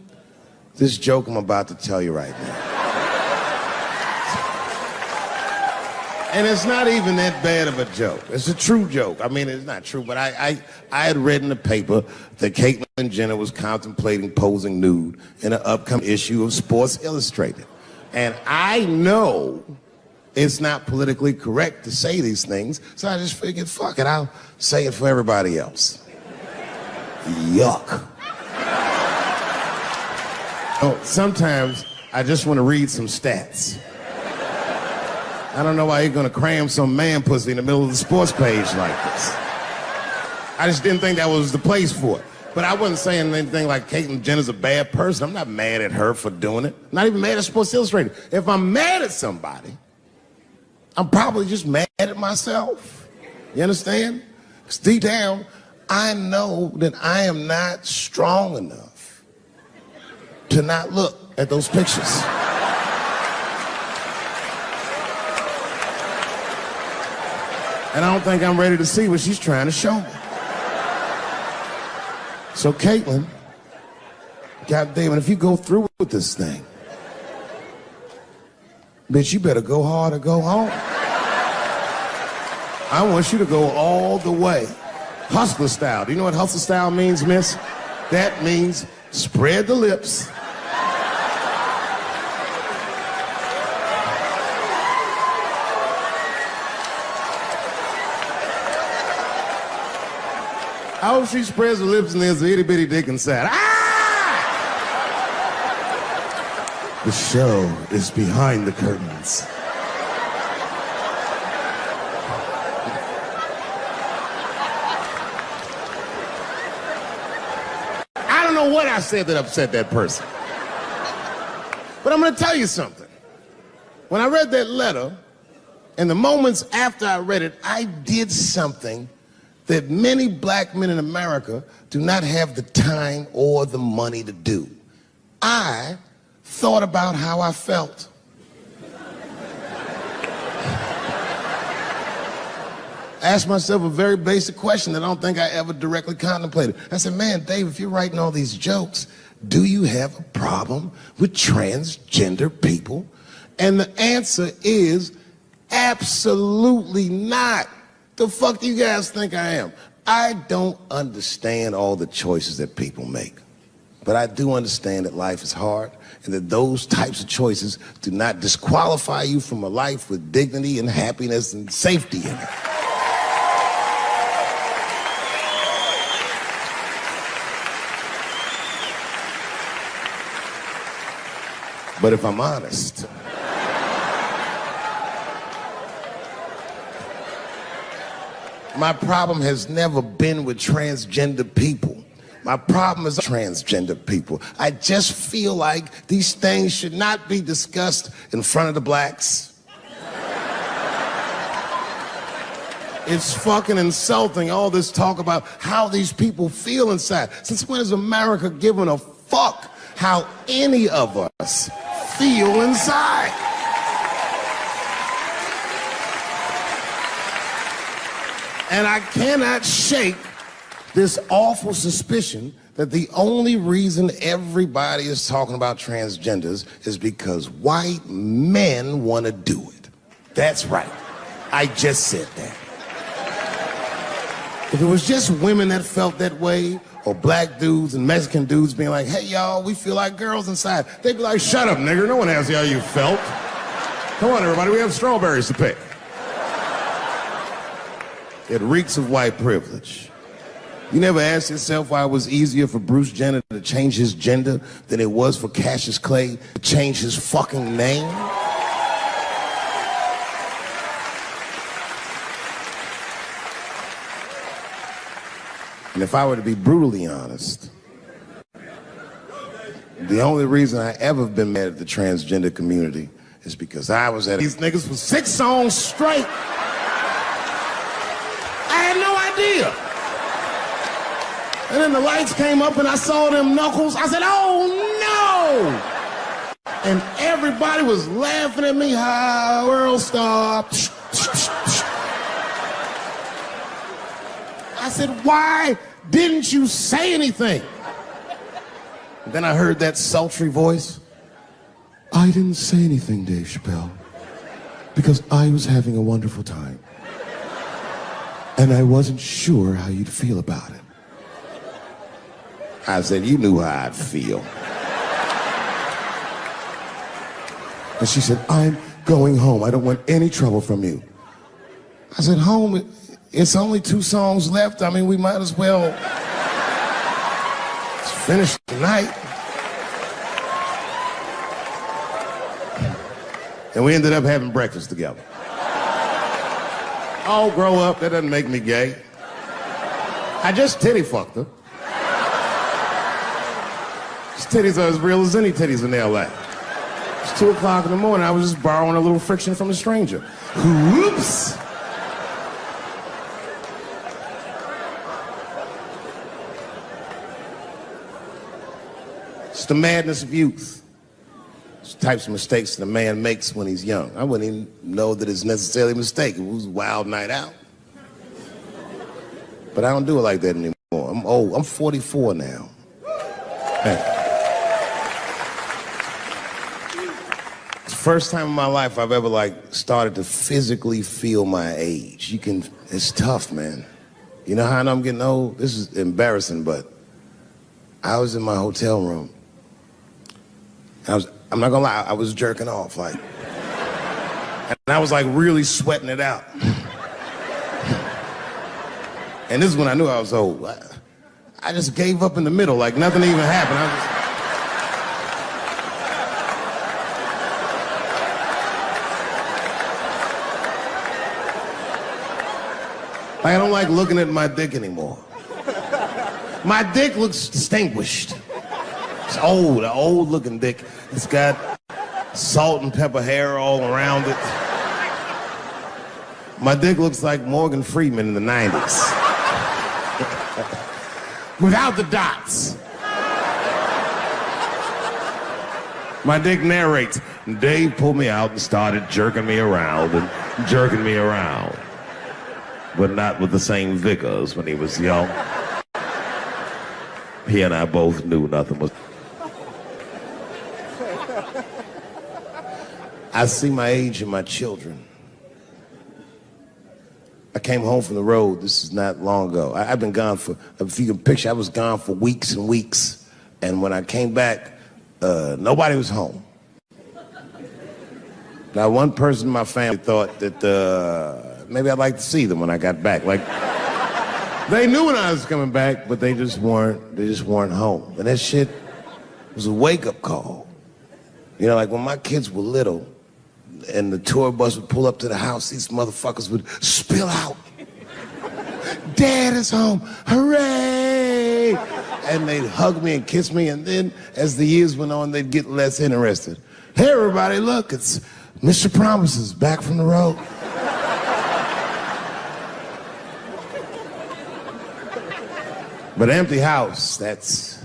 this joke I'm about to tell you right now. And it's not even that bad of a joke. It's a true joke. I mean, it's not true, but I had read in the paper that Caitlyn Jenner was contemplating posing nude in an upcoming issue of Sports Illustrated. And I know it's not politically correct to say these things, so I just figured, fuck it, I'll say it for everybody else. Yuck. Oh, sometimes I just want to read some stats. I don't know why you're going to cram some man pussy in the middle of the sports page like this. I just didn't think that was the place for it. But I wasn't saying anything like Caitlyn Jenner's a bad person. I'm not mad at her for doing it. Not even mad at Sports Illustrated. If I'm mad at somebody, I'm probably just mad at myself. You understand? Because deep down, I know that I am not strong enough to not look at those pictures. And I don't think I'm ready to see what she's trying to show me. So Caitlyn, goddamn it, if you go through with this thing, bitch, you better go hard or go home. I want you to go all the way. Hustler style. Do you know what hustler style means, miss? That means spread the lips. I hope she spreads her lips and there's an itty bitty dick inside. Ah! The show is behind the curtains. what I said that upset that person. But I'm gonna tell you something. When I read that letter, and the moments after I read it, I did something that many black men in America do not have the time or the money to do. I thought about how I felt. I asked myself a very basic question that I don't think I ever directly contemplated. I said, man, Dave, if you're writing all these jokes, do you have a problem with transgender people? And the answer is absolutely not. The fuck do you guys think I am? I don't understand all the choices that people make. But I do understand that life is hard and that those types of choices do not disqualify you from a life with dignity and happiness and safety in it. But if I'm honest, my problem has never been with transgender people. My problem is transgender people. I just feel like these things should not be discussed in front of the blacks. It's fucking insulting, all this talk about how these people feel inside. Since when has America given a fuck how any of us feel inside? And I cannot shake this awful suspicion that the only reason everybody is talking about transgenders is because white men want to do it. That's right. I just said that. If it was just women that felt that way, or black dudes and Mexican dudes being like, hey, y'all, we feel like girls inside, they'd be like, shut up, nigger. No one asked you how you felt. Come on, everybody, we have strawberries to pick. It reeks of white privilege. You never asked yourself why it was easier for Bruce Jenner to change his gender than it was for Cassius Clay to change his fucking name? And if I were to be brutally honest, the only reason I ever been mad at the transgender community is because I was at these niggas for 6 songs straight. I had no idea. And then the lights came up and I saw them knuckles. I said, oh no! And everybody was laughing at me. Hi, world star. I said, why didn't you say anything? And then I heard that sultry voice. I didn't say anything, Dave Chappelle, because I was having a wonderful time. And I wasn't sure how you'd feel about it. I said, you knew how I'd feel. And she said, I'm going home. I don't want any trouble from you. I said, home? It's only 2 songs left. I mean, we might as well finish tonight. And we ended up having breakfast together. Oh, grow up. That doesn't make me gay. I just titty fucked her. These titties are as real as any titties in L.A. It's 2 o'clock in the morning. I was just borrowing a little friction from a stranger. Whoops. It's the madness of youth. It's the types of mistakes that a man makes when he's young. I wouldn't even know that it's necessarily a mistake. It was a wild night out. But I don't do it like that anymore. I'm old. I'm 44 now. Hey. It's the first time in my life I've ever started to physically feel my age. It's tough, man. You know how I know I'm getting old? This is embarrassing, but I was in my hotel room. I'm not gonna lie, I was jerking off, and I was really sweating it out. And this is when I knew I was old. I just gave up in the middle, like nothing even happened. I don't like looking at my dick anymore. My dick looks distinguished. It's old, an old looking dick. It's got salt and pepper hair all around it. My dick looks like Morgan Freeman in the 90s. Without the dots. My dick narrates. Dave pulled me out and started jerking me around and jerking me around. But not with the same vigor as when he was young. He and I both knew nothing was... I see my age in my children. I came home from the road. This is not long ago. I've been gone for, if you can picture, I was gone for weeks and weeks. And when I came back, nobody was home. Now, one person in my family thought that maybe I'd like to see them when I got back. Like, they knew when I was coming back, but they just weren't home. And that shit was a wake-up call. You know, like when my kids were little and the tour bus would pull up to the house, these motherfuckers would spill out. Dad is home, hooray! And they'd hug me and kiss me, and then as the years went on, they'd get less interested. Hey, everybody, look, it's Mr. Promises back from the road. But an empty house, that's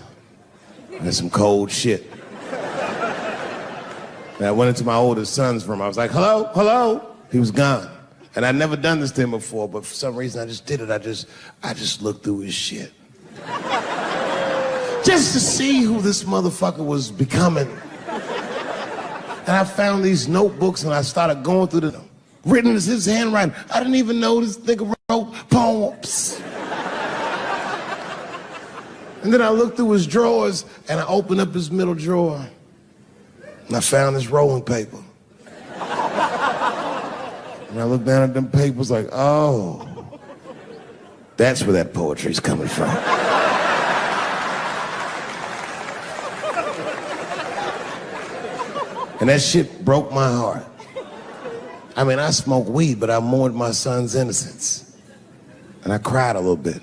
some cold shit. And I went into my oldest son's room. I was like, hello, hello. He was gone. And I'd never done this to him before, but for some reason I just did it. I just looked through his shit. Just to see who this motherfucker was becoming. And I found these notebooks and I started going through them. Written as his handwriting. I didn't even know this nigga wrote poems. And then I looked through his drawers and I opened up his middle drawer. And I found this rolling paper. And I looked down at them papers like, oh, that's where that poetry's coming from. And that shit broke my heart. I mean, I smoked weed, but I mourned my son's innocence. And I cried a little bit.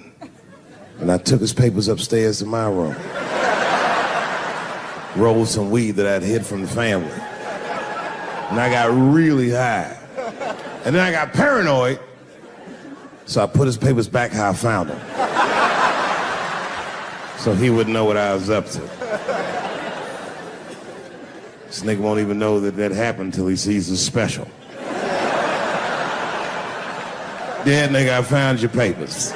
And I took his papers upstairs to my room. Rolled some weed that I'd hid from the family. And I got really high. And then I got paranoid, so I put his papers back how I found them. So he wouldn't know what I was up to. This nigga won't even know that that happened until he sees the special. Yeah, nigga, I found your papers.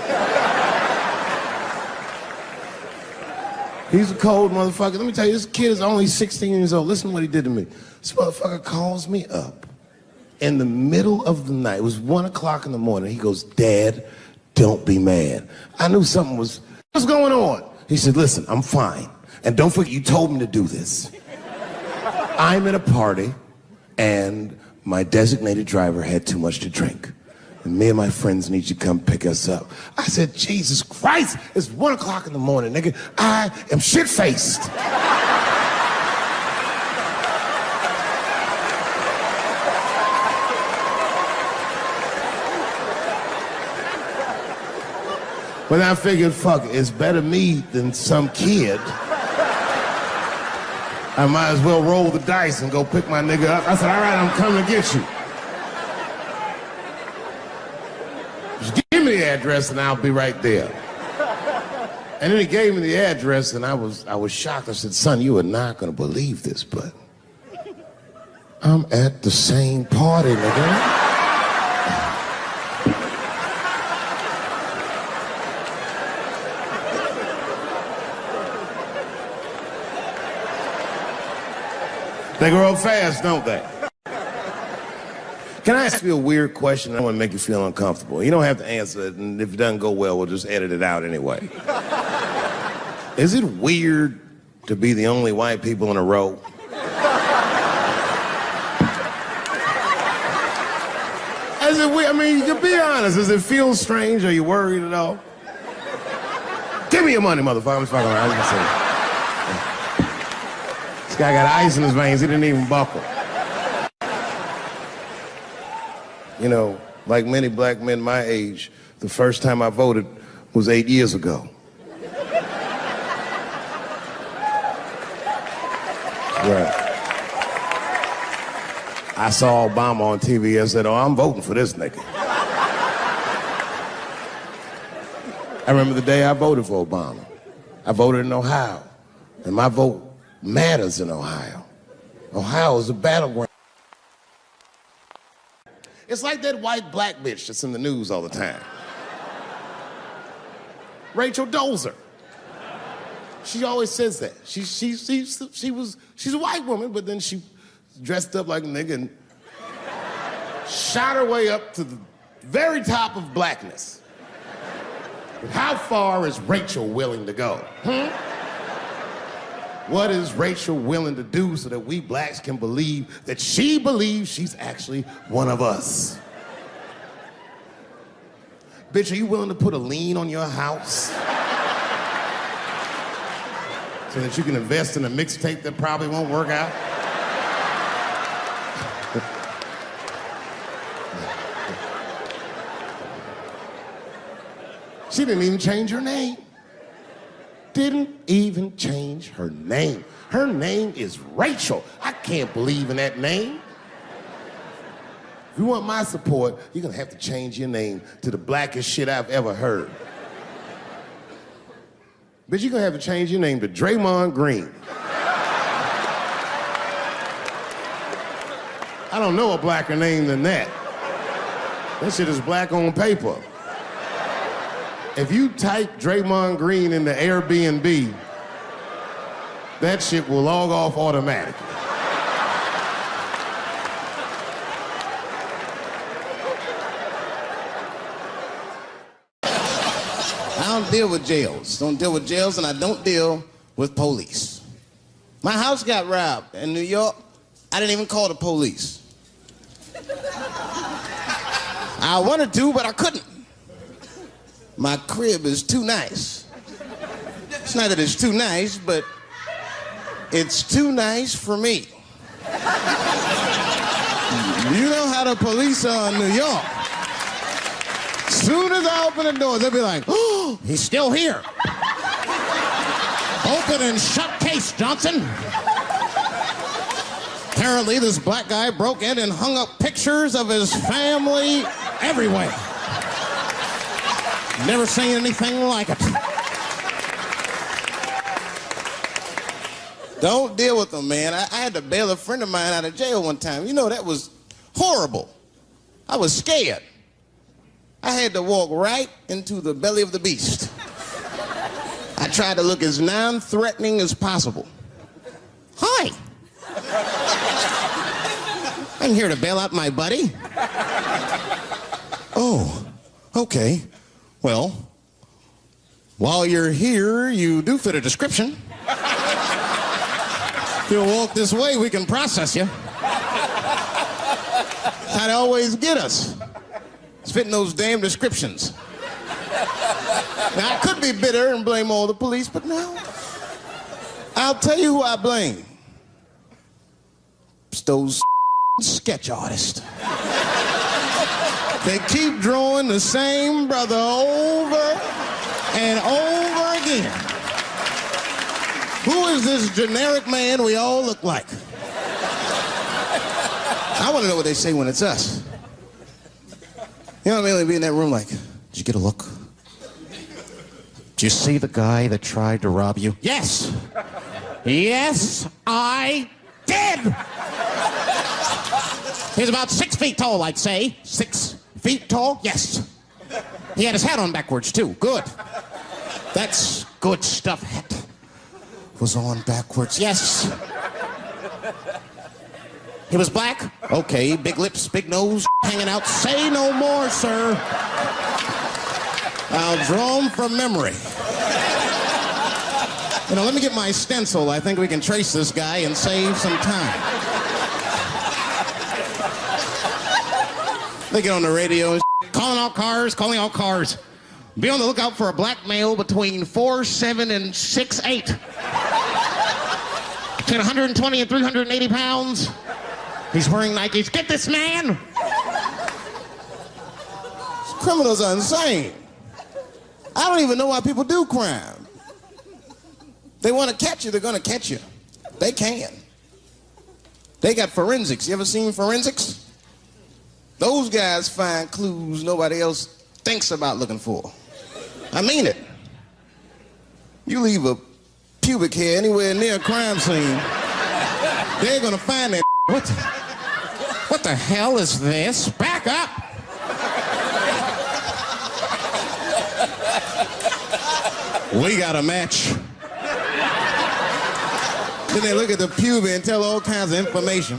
He's a cold motherfucker. Let me tell you, this kid is only 16 years old. Listen to what he did to me. This motherfucker calls me up in the middle of the night. It was 1 o'clock in the morning. He goes, Dad, don't be mad. I knew something was, what's going on? He said, listen, I'm fine. And don't forget, you told me to do this. I'm at a party, and my designated driver had too much to drink. And me and my friends need you to come pick us up. I said, Jesus Christ, it's 1 o'clock in the morning, nigga. I am shit-faced. But I figured, fuck it, it's better me than some kid. I might as well roll the dice and go pick my nigga up. I said, all right, I'm coming to get you. Just give me the address and I'll be right there. And then he gave me the address and I was shocked. I said, son, you are not gonna believe this, but I'm at the same party, nigga. They grow up fast, don't they? Can I ask you a weird question? I want to make you feel uncomfortable. You don't have to answer it, and if it doesn't go well, we'll just edit it out anyway. Is it weird to be the only white people in a row? Is it weird? I mean, to be honest, does it feel strange? Are you worried at all? Give me your money, motherfucker. I'm just fucking around. I was gonna say. This guy got ice in his veins. He didn't even buckle. You know, like many black men my age, the first time I voted was 8 years ago. Right. I saw Obama on TV and said, oh, I'm voting for this nigga. I remember the day I voted for Obama. I voted in Ohio, and my vote matters in Ohio. Ohio is a battleground. It's like that white black bitch that's in the news all the time. Rachel Dolezal. She always says that. She's a white woman, but then she dressed up like a nigga and shot her way up to the very top of blackness. But how far is Rachel willing to go? What is Rachel willing to do so that we blacks can believe that she believes she's actually one of us? Bitch, are you willing to put a lien on your house so that you can invest in a mixtape that probably won't work out? She didn't even change her name. Didn't even change her name. Her name is Rachel. I can't believe in that name. If you want my support, you're gonna have to change your name to the blackest shit I've ever heard. Bitch, you're gonna have to change your name to Draymond Green. I don't know a blacker name than that. That shit is black on paper. If you type Draymond Green into Airbnb, that shit will log off automatically. I don't deal with jails. Don't deal with jails, and I don't deal with police. My house got robbed in New York. I didn't even call the police. I wanted to, but I couldn't. My crib is too nice. It's not that it's too nice, but it's too nice for me. You know how the police are in New York. Soon as I open the door, they'll be like, oh, he's still here. Open and shut case, Johnson. Apparently, this black guy broke in and hung up pictures of his family everywhere. Never seen anything like it. Don't deal with them, man. I had to bail a friend of mine out of jail one time. You know, that was horrible. I was scared. I had to walk right into the belly of the beast. I tried to look as non-threatening as possible. Hi. I'm here to bail out my buddy. Oh, okay. Well, while you're here, you do fit a description. If you'll walk this way, we can process you. I'd always get us. It's fitting those damn descriptions. Now, I could be bitter and blame all the police, but no. I'll tell you who I blame. It's those sketch artists. They keep drawing the same brother over and over again. Who is this generic man we all look like? I want to know what they say when it's us. You know what I mean? They'd be in that room like, did you get a look? Did you see the guy that tried to rob you? Yes. Yes, I did. He's about 6 feet tall, I'd say. 6 feet tall? Yes. He had his hat on backwards, too. Good. That's good stuff. Hat was on backwards. Yes. He was black? Okay. Big lips, big nose, hanging out. Say no more, sir. I'll draw him from memory. You know, let me get my stencil. I think we can trace this guy and save some time. They get on the radio and calling all cars, calling all cars. Be on the lookout for a black male between 4'7" and 6'8". Between 120 and 380 pounds. He's wearing Nikes. Get this man! Criminals are insane. I don't even know why people do crime. They want to catch you, they're going to catch you. They can. They got forensics. You ever seen forensics? Those guys find clues nobody else thinks about looking for. I mean it. You leave a pubic hair anywhere near a crime scene, they're gonna find that. What the hell is this? Back up! We got a match. Then they look at the pubic and tell all kinds of information.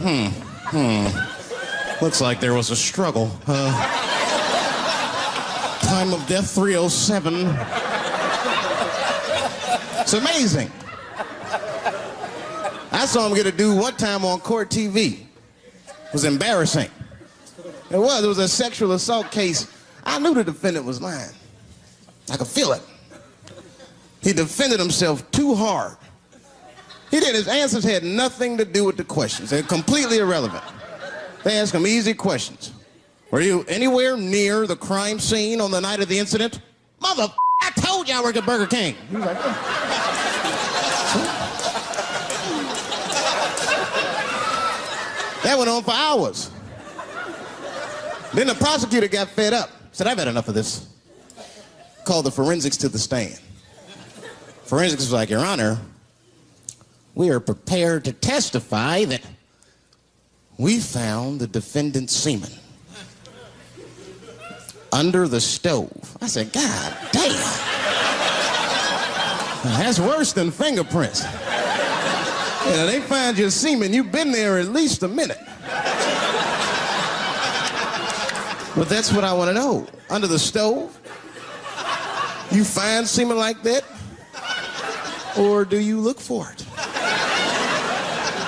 Looks like there was a struggle. Time of death 307. It's amazing. I saw him get a dude one time on court TV. It was embarrassing. It was a sexual assault case. I knew the defendant was lying. I could feel it. He defended himself too hard. He did. His answers had nothing to do with the questions. They're completely irrelevant. They asked him easy questions. Were you anywhere near the crime scene on the night of the incident? Mother, I told you I worked at Burger King. He was like, That went on for hours. Then the prosecutor got fed up. Said, I've had enough of this. Called the forensics to the stand. Forensics was like, Your Honor, we are prepared to testify that we found the defendant's semen under the stove. I said, God damn. That's worse than fingerprints. You know, they find your semen, you've been there at least a minute. But that's what I want to know. Under the stove? You find semen like that? Or do you look for it?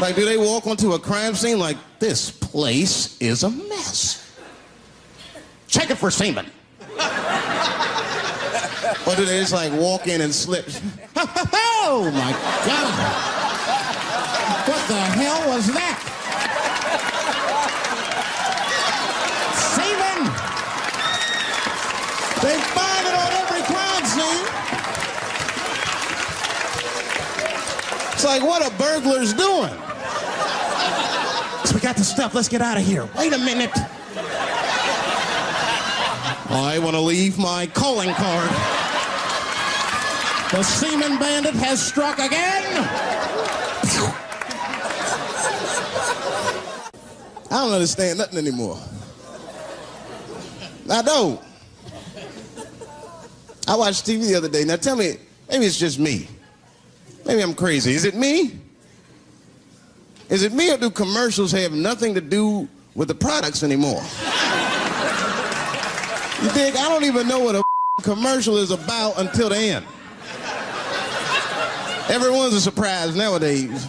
Like, do they walk onto a crime scene like, this place is a mess? Check it for semen. Or do they just like walk in and slip? Oh my God. What the hell was that? Semen. They find it on every crime scene. It's like, what are burglars doing? So we got the stuff, let's get out of here. Wait a minute. I want to leave my calling card. The semen bandit has struck again. I don't understand nothing anymore. I don't. I watched TV the other day. Now tell me, maybe it's just me. Maybe I'm crazy. Is it me? Is it me, or do commercials have nothing to do with the products anymore? You think I don't even know what a commercial is about until the end. Everyone's a surprise nowadays.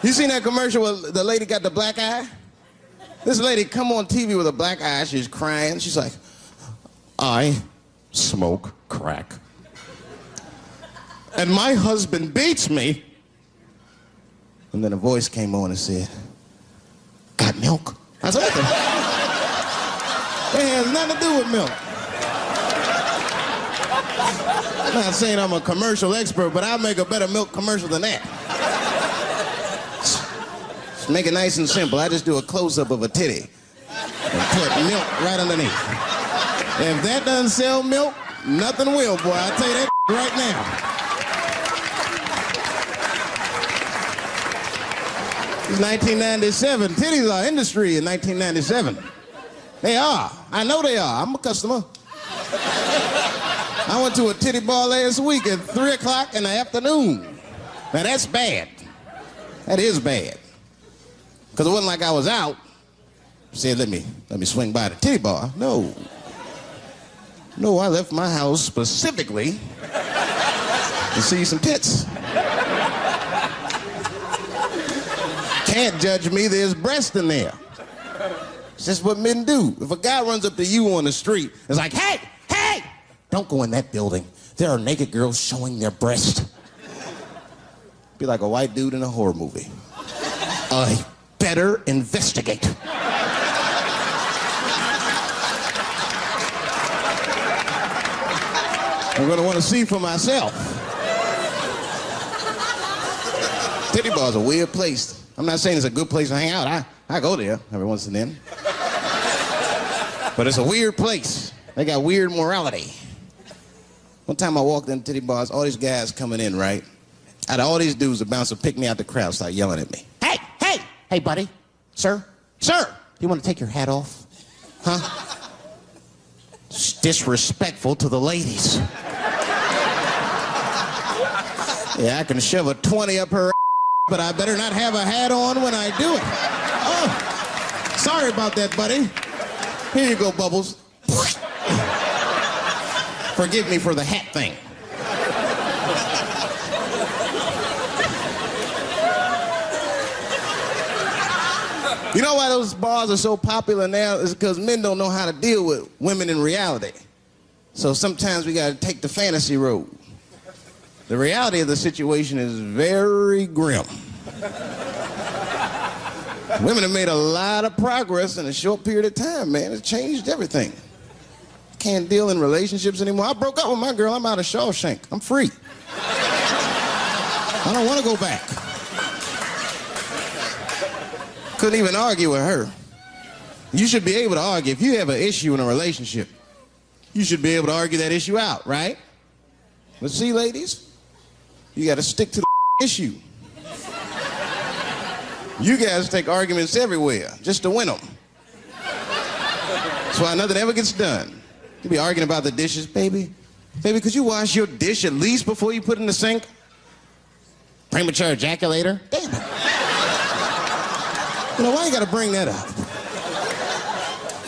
You seen that commercial where the lady got the black eye? This lady come on TV with a black eye, she's crying. She's like, I smoke crack. And my husband beats me. And then a voice came on and said, got milk? I said, what the? It has nothing to do with milk. I'm not saying I'm a commercial expert, but I'll make a better milk commercial than that. Just make it nice and simple. I just do a close-up of a titty and put milk right underneath. If that doesn't sell milk, nothing will, boy. I'll tell you that right now. It's 1997. Titties are industry in 1997. They are. I know they are. I'm a customer. I went to a titty bar last week at 3 o'clock in the afternoon. Now that's bad. That is bad. Because it wasn't like I was out. Said, let me swing by the titty bar. No. No, I left my house specifically to see some tits. Can't judge me, there's breast in there. It's just what men do. If a guy runs up to you on the street, it's like, hey, hey, don't go in that building. There are naked girls showing their breast. Be like a white dude in a horror movie. I better investigate. I'm gonna want to see for myself. Titty bar's a weird place. I'm not saying it's a good place to hang out. I go there every once and then. But it's a weird place. They got weird morality. One time I walked into titty bars, all these guys coming in, right? Out of all these dudes, the bouncer picked me out the crowd, started yelling at me. Hey, buddy, sir, you want to take your hat off? Huh? It's disrespectful to the ladies. Yeah, I can shove a 20 up her but I better not have a hat on when I do it. Oh, sorry about that, buddy. Here you go, Bubbles. Forgive me for the hat thing. You know why those bars are so popular now? Is because men don't know how to deal with women in reality. So sometimes we gotta take the fantasy road. The reality of the situation is very grim. Women have made a lot of progress in a short period of time, man. It's changed everything. Can't deal in relationships anymore. I broke up with my girl. I'm out of Shawshank. I'm free. I don't want to go back. Couldn't even argue with her. You should be able to argue. If you have an issue in a relationship, you should be able to argue that issue out, right? But see, ladies, you got to stick to the issue. You guys take arguments everywhere just to win them. That's why nothing ever gets done. You be arguing about the dishes, baby. Baby, could you wash your dish at least before you put it in the sink? Premature ejaculator? Damn it. You know, why you gotta bring that up?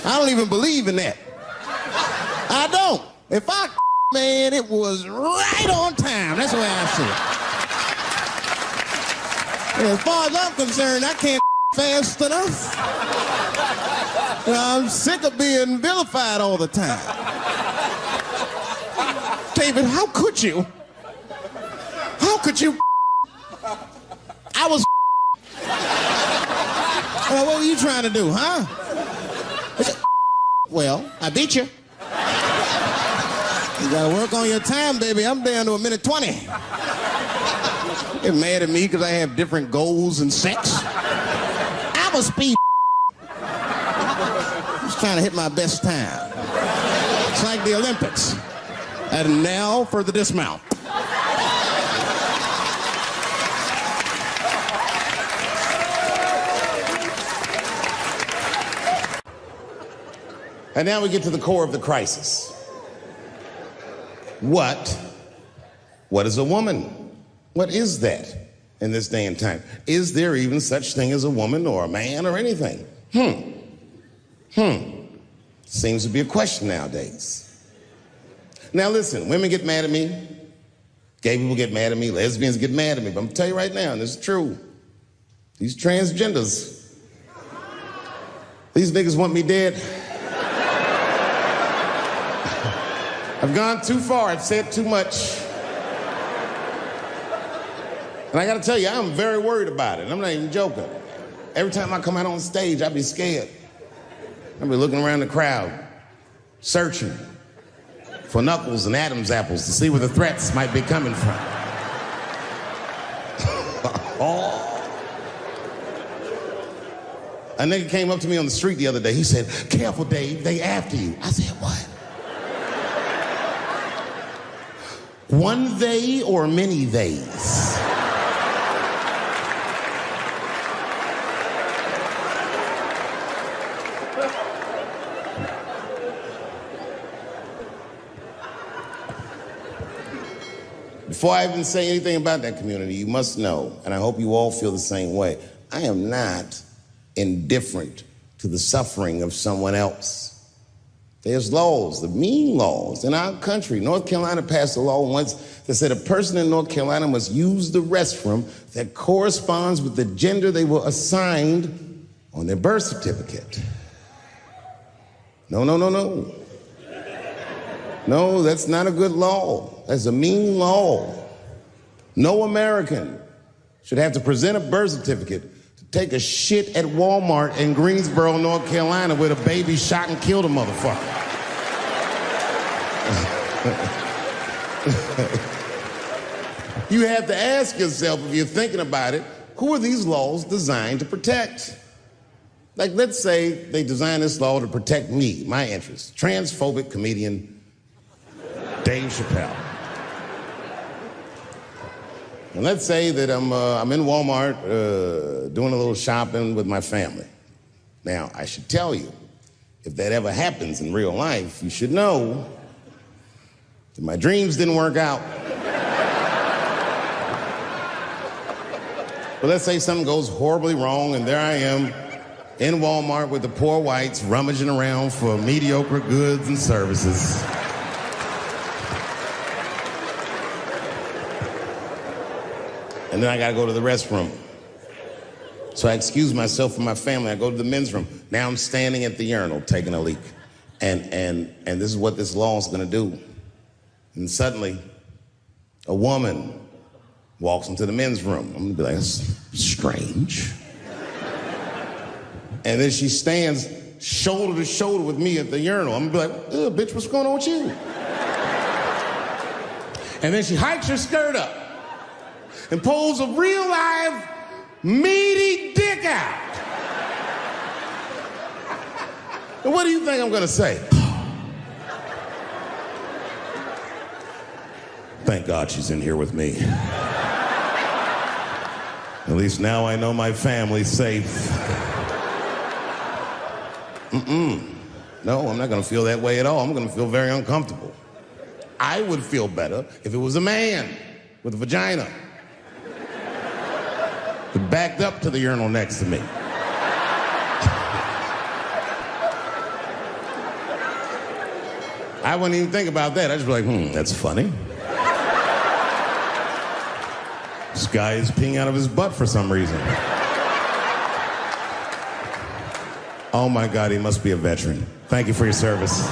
I don't even believe in that. I don't. If I man, it was right on time. That's the way I see it. And as far as I'm concerned, I can't fast enough. You know, I'm sick of being vilified all the time. David, how could you? How could you? I was. What were you trying to do, huh? Well, I beat you. You gotta work on your time, baby. I'm down to a minute 20. Get mad at me because I have different goals and sex. I'm a speed. Just trying to hit my best time. It's like the Olympics. And now for the dismount. And now we get to the core of the crisis. What is a woman? What is that in this day and time? Is there even such thing as a woman or a man or anything? Seems to be a question nowadays. Now listen, women get mad at me. Gay people get mad at me. Lesbians get mad at me. But I'm gonna tell you right now, and this is true. These transgenders, these niggas want me dead. I've gone too far, I've said too much. And I gotta tell you, I'm very worried about it. I'm not even joking. Every time I come out on stage, I be scared. I be looking around the crowd, searching for knuckles and Adam's apples to see where the threats might be coming from. A nigga came up to me on the street the other day. He said, "Careful, Dave, they after you." I said, "What? One they or many theys?" Before I even say anything about that community, you must know, and I hope you all feel the same way, I am not indifferent to the suffering of someone else. There's laws, the mean laws in our country. North Carolina passed a law once that said a person in North Carolina must use the restroom that corresponds with the gender they were assigned on their birth certificate. No. No, that's not a good law. That's a mean law. No American should have to present a birth certificate to take a shit at Walmart in Greensboro, North Carolina, where the baby shot and killed a motherfucker. You have to ask yourself, if you're thinking about it, who are these laws designed to protect? Like, let's say they designed this law to protect me, my interests. Transphobic comedian Dave Chappelle. And let's say that I'm in Walmart doing a little shopping with my family. Now, I should tell you, if that ever happens in real life, you should know that my dreams didn't work out. But let's say something goes horribly wrong, and there I am in Walmart with the poor whites rummaging around for mediocre goods and services. And then I gotta go to the restroom. So I excuse myself from my family. I go to the men's room. Now I'm standing at the urinal taking a leak. And this is what this law is gonna do. And suddenly, a woman walks into the men's room. I'm gonna be like, that's strange. And then she stands shoulder to shoulder with me at the urinal. I'm gonna be like, bitch, what's going on with you? And then she hikes her skirt up and pulls a real live meaty dick out. And what do you think I'm gonna say? Thank God she's in here with me. At least now I know my family's safe. No, I'm not gonna feel that way at all. I'm gonna feel very uncomfortable. I would feel better if it was a man with a vagina that backed up to the urinal next to me. I wouldn't even think about that. I'd just be like, that's funny. This guy is peeing out of his butt for some reason. Oh my God, he must be a veteran. Thank you for your service.